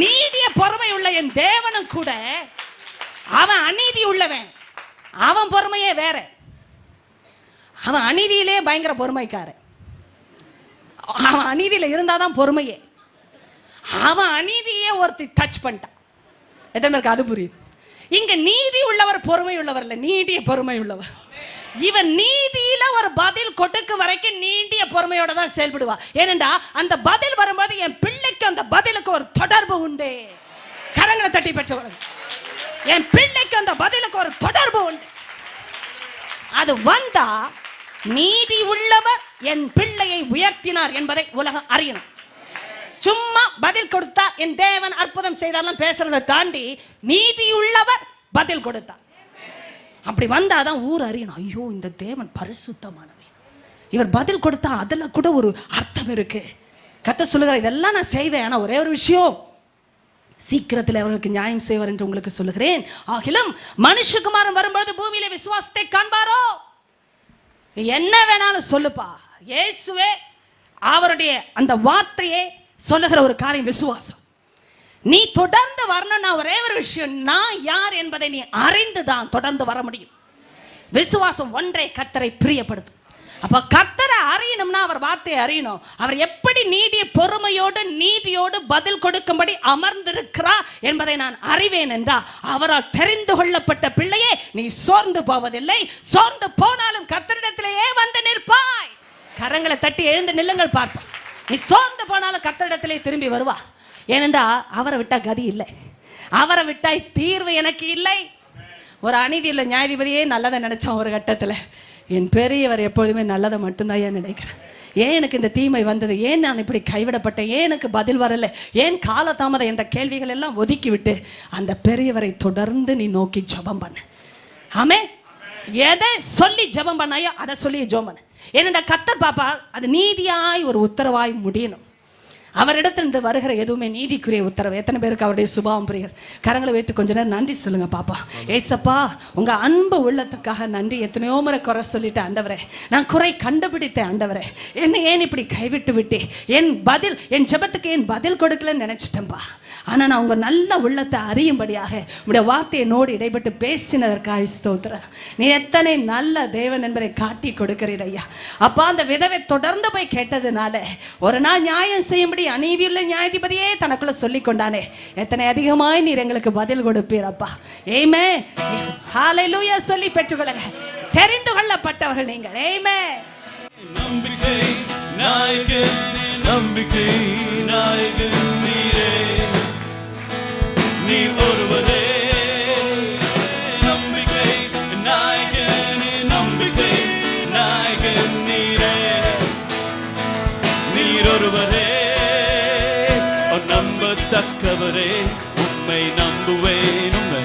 நீடிய பொறுமை உள்ள என் தேவனும் கூட அவன் அநீதி உள்ளவன். அவன் பொறுமையே வேற. அவன் அநீதியிலே பயங்கர பொறுமைக்காரன். அவன் அநீதியில இருந்தாதான் பொறுமையே. அவன் அநீதியே ஒருத்தி டச் பண்ணிட்டான். எத்தனை பேருக்கு அது புரியுது? இங்க நீதி உள்ளவர் பொறுமை உள்ளவர் இல்ல, நீடிய பொறுமை உள்ளவர். இவன் நீதியில ஒரு பதில் கொடுக்க வரைக்கும் நீடிய பொறுமையோட தான் செயல்படுவா. ஏனென்றா அந்த பதில் வரும்போது என் பிள்ளைக்கு அந்த பதிலுக்கு ஒரு தொடர்பு உண்டு. கரங்களை தட்டி பெற்றவங்க, என் பிள்ளைக்கு அந்த பதிலுக்கு ஒரு தொடர்பு உண்டு. அது வந்தா நீதி உள்ளவர் என் பிள்ளையை உயர்த்தினார் என்பதை உலகம் அறியணும். சும்மா பதில் கொடுத்தார், என் தேவன் அற்புதம் செய்தாலும் பேசுறதை தாண்டி நீதியுள்ளவர் பதில் கொடுத்தார். அப்படி வந்தாதான் ஊர் அறியணும், ஐயோ இந்த தேவன் பரிசுத்தமானவர், இவர் பதில் கொடுத்தா அதுல கூட ஒரு அர்த்தம் இருக்கு. கர்த்தர் சொல்லுகிறார், இதெல்லாம் நான் செய்வேன், ஆனா ஒரே ஒரு விஷயம், சீக்கிரத்தில் அவர்களுக்கு நியாயம் செய்வார் என்று உங்களுக்கு சொல்லுகிறேன். ஆகிலும் மனுஷகுமாரன் வரும்பொழுது பூமியில விசுவாசத்தை காண்பாரோ? என்ன வேணாலும் சொல்லுப்பா, இயேசுவே அவருடைய அந்த வார்த்தையே சொல்லுகிற ஒரு காரியம் விசுவாசம். நீ தொடர்ந்து வரணும்னா ஒரே ஒரு விஷயம், நான் யார் என்பதை நீ அறிந்துதான் தொடர்ந்து வர முடியும். விசுவாசம் ஒன்றே கர்த்தரை பிரியப்படுத்தும். அப்ப கர்த்தரை அறியணும்னா அவர் வார்த்தையை அறியணும். அவர் எப்படி நீடிய பொறுமையோடு நீதியோடு பதில் கொடுக்கும்படி அமர்ந்திருக்கிறார் என்பதை நான் அறிவேன் என்றா, அவரால் தெரிந்து கொள்ளப்பட்ட பிள்ளையே நீ சோர்ந்து போவதில்லை. சோர்ந்து போனாலும் கர்த்தரிடத்திலேயே வந்து நிற்பாய். கரங்களை தட்டி எழுந்து நில்லுங்கள் பார்ப்போம். நீ சோர்ந்து போனாலும் கர்த்தரிடத்திலே திரும்பி வருவா. ஏனென்றா அவரை விட்டா கதி இல்லை, அவரை விட்டாய் தீர்வு எனக்கு இல்லை. ஒரு அநீதியில் நியாயாதிபதியே நல்லதை நினைச்சான் ஒரு கட்டத்தில். என் பெரியவர் எப்பொழுதுமே நல்லதை மட்டும்தான் ஏன் நினைக்கிறேன். ஏன் எனக்கு இந்த தீமை வந்தது, ஏன் நான் இப்படி கைவிடப்பட்டேன், ஏன் எனக்கு பதில் வரல, ஏன் காலதாமதம் என்ற கேள்விகள் எல்லாம் ஒதுக்கி விட்டு அந்த பெரியவரை தொடர்ந்து நீ நோக்கி ஜெபம் பண்ணு. ஆமே, எதை சொல்லி ஜெபம் பண்ணாயோ அதை சொல்லி ஜெபம் பண்ணு. ஏனென்ற கர்த்தர் பாப்பா அது நீதியாய் ஒரு உத்தரவாய் முடியணும். அவரிடத்திலிருந்து வருகிற எதுவுமே நீதிக்குரிய உத்தரவு. எத்தனை பேருக்கு அவருடைய சுபாவம் புரியுது? கரங்களை வைத்து கொஞ்ச நேரம் நன்றி சொல்லுங்க பாப்பா. ஏசப்பா உங்க அன்பு உள்ளத்துக்காக நன்றி. எத்தனையோ முறை குறை சொல்லிட்டேன் ஆண்டவரே, நான் குறை கண்டுபிடித்தேன் ஆண்டவரே, என்னை ஏன் இப்படி கைவிட்டு விட்டே, என் பதில் என் ஜெபத்துக்கு ஏன் பதில் கொடுக்கலன்னு நினைச்சிட்டேன்பா. ஆனா நான் உங்க நல்ல உள்ளத்தை அறியும்படியாக உங்களுடைய வார்த்தையை நோடி இடைப்பட்டு பேசினதற்காக ஸ்தோத்திரம். நீ எத்தனை நல்ல தேவன் என்பதை காட்டி கொடுக்கிறீர் ஐயா. அப்பா அந்த விதவை தொடர்ந்து போய் கேட்டதுனால ஒரு நாள் நியாயம் செய்யும்படி மறுபடி அநீதியுள்ள நியாயாதிபதியே தனக்குள்ள சொல்லிக் கொண்டானே, எத்தனை அதிகமாய் நீர் எங்களுக்கு பதில் கொடுப்பீரப்பா. ஆமென். ஹalleluya சொல்லி பெற்றுக்கொள்ளுங்க. தெரிந்து கொள்ளப்பட்டவர்கள் நீங்கள். ஆமென். நம்பிக்கை நாயகன், நம்பிக்கை நாயகன் நீரே, நீ ஒருவரே. நம்பிக்கை நாயகன், நம்பிக்கை நாயகன் நீரே, நீர் ஒருவரே. நம்பத்தக்கவரே, உம்மை நம்புவேன். உம்மை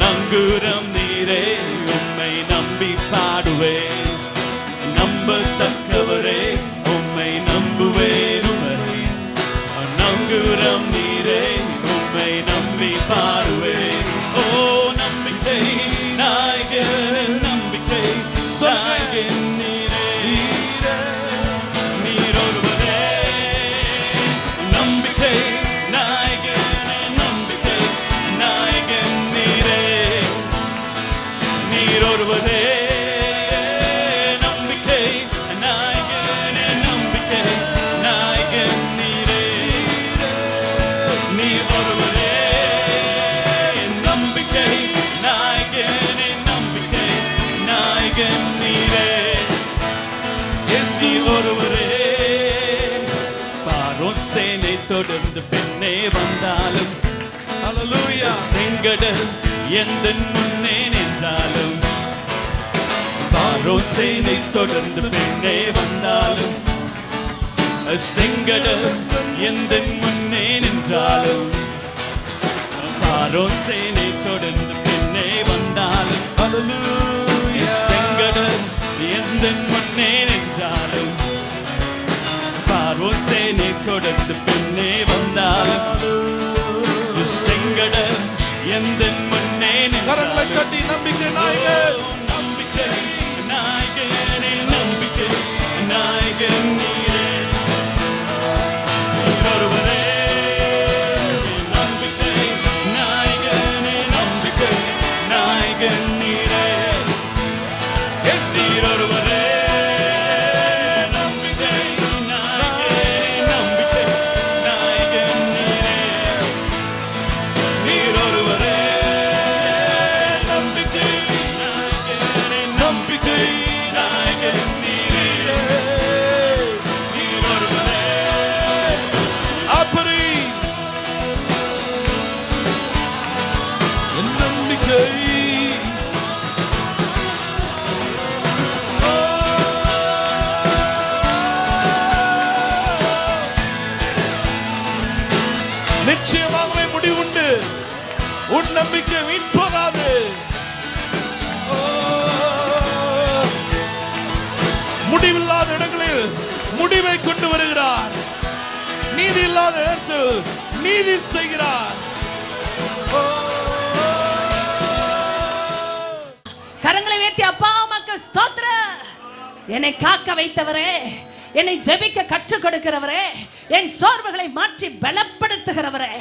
நங்குரம் நீரே, உம்மை நம்பி பாடுவேன். நம்பத்தக்கவரே, உம்மை நம்புவேன். உம்மை நங்குரம் நீரே, உம்மை நம்பி பாடுவேன். ஓ நம்பிக்கை நாயகன், நம்பிக்கை நாயகன் நீரே, நீர் ஒருவரே. நம்பிக்கை நாயகன், நம்பிக்கை நாயகன் நீரே, நீர் ஒருவரே. சேனை தொடர்ந்து பின்னே வந்தாலும், ஹல்லேலூயா, செங்கடல் எந்த முன்னே நின்றாலும், பார்வோன் சேனை தொடர்ந்து பின்னே வந்தாலும், செங்கடல் எந்த முன்னே நின்றாலும், பார்வோன் சேனை தொடர்ந்து பின்னே வந்தாலும், ஹல்லேலூயா, செங்கடல் எந்த முன்னே நின்றாலும், பார்வோன் சேனை தொடர்ந்து பின்னே வந்தாலும், செங்கடல் எந்த முன்னே கரங்களை கட்டி நம்பிக்கை நாயகன், நம்பிக்கை நாயகனே, நம்பிக்கை நாயகன் நீரே, ஒருவரே. நம்பிக்கை நாயகனே, நம்பிக்கை நாயகன் நீரே, நீர் ஒருவரே. நிச்சயமாகவே முடிவுண்டு. உன் நம்பிக்கை வீண் போகாது. முடிவில்லாத இடங்களில் முடிவை கொண்டு வருகிறார். நீதி இல்லாத இடத்தில் நீதி செய்கிறார். கரங்களை உயர்த்தி அப்பா உமக்கு ஸ்தோத்திரம். என்னை காக்க வைத்தவரே, என்னை ஜெபிக்க கற்றுக் கொடுக்கிறவரே, என் சோர்வுகளை மாற்றி பலப்படுத்துகிறவரே,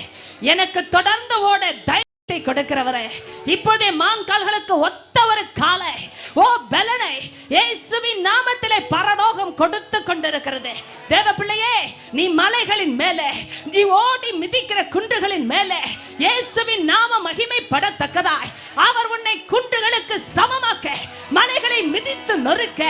எனக்கு தொடர்ந்து ஓட தைரியத்தை கொடுக்கிறவரே, இப்போதே மான்கால்களுக்கு ஒத்த ஒரு காலை, ஓ பலனை இயேசுவின் நாமத்திலே பரலோகம் கொடுத்து கொண்டிருக்கிறது. தேவ பிள்ளையே, நீ மலைகளின் மேலே, நீ ஓடி மிதிக்கிற குன்றுகளின் மேலே இயேசுவின் நாம மகிமைப்படத்தக்கதாய் அவர் உன்னை குன்றுகளுக்கு சமமாக்க, மலைகளை மிதித்து நொறுக்க,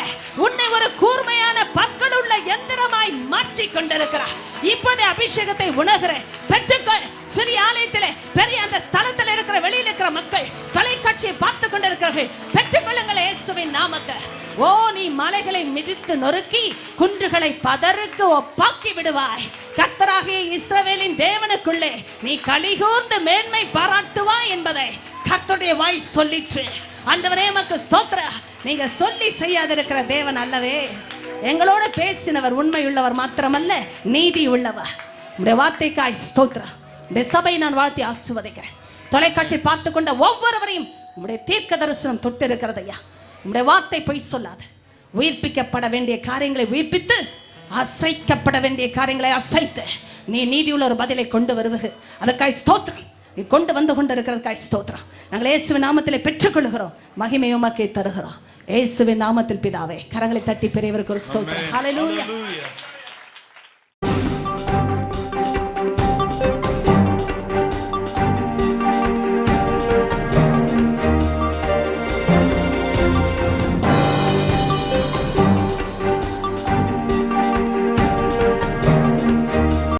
உன்னை ஒரு கூர்மையான பற்களுள்ள எந்திரமாய் மாற்றி கொண்டிருக்கிறார். இப்போதே அபிஷேகத்தை உணர்கிற பெற்றுக்கள். சிறிய ஆலயத்திலே, பெரிய அந்த ஸ்தலத்தில் இருக்கிற, வெளியில் இருக்கிற மக்கள், தொலைக்காட்சியை பார்த்து கொண்டிருக்கிறார்கள், பெற்றுக்கொள்ளுங்கள் இயேசுவின் நாமத்தை. ஓ, நீ மலைகளை மிதித்து நொறுக்கி குன்றுகளை பதருக்கு ஒப்பாக்கி விடுவாய். கர்த்தராகிய இஸ்ரவேலின் தேவனுக்குள்ளே நீ கலிகூர்ந்து மேன்மை பாராட்டுவாய் என்பதை கர்த்தருடைய வாய் சொல்லிற்று. ஆண்டவரே உமக்கு ஸ்தோத்திரம். நீங்க சொல்லி செய்யாதிருக்கிற தேவன் அல்லவே. எங்களோட பேசினவர் உண்மையுள்ளவர் மாத்திரமல்ல, நீதி உள்ளவர். உடைய வார்த்தைக்காய் ஸ்தோத்திரம். இந்த சபை நான் வாழ்த்தி ஆசீர்வதிக்கிறேன். தொலைக்காட்சி பார்த்து கொண்ட ஒவ்வொருவரையும் உடைய தீர்க்க தரிசனம் தொட்டு இருக்கிறது ஐயா. உடைய வார்த்தை பொய் சொல்லாது. உயிர்ப்பிக்கப்பட வேண்டிய காரியங்களை உயிர்ப்பித்து, அசைக்கப்பட வேண்டிய காரியங்களை அசைத்து, நீ நீதியுள்ள ஒரு பதிலை கொண்டு வருவது அதற்காய் ஸ்தோத்திரம். நீ கொண்டு வந்து கொண்டிருக்கிறதுக்காய் ஸ்தோத்திரம். நாங்கள் இயேசுவின் நாமத்திலே பெற்றுக்கொள்கிறோம், மகிமையை உமக்கே தருகிறோம். இயேசுவின் நாமத்தில் பிதாவே. கரங்களை தட்டி பெரியவருக்கு ஒரு ஸ்தோத்திரம். ஹல்லேலூயா.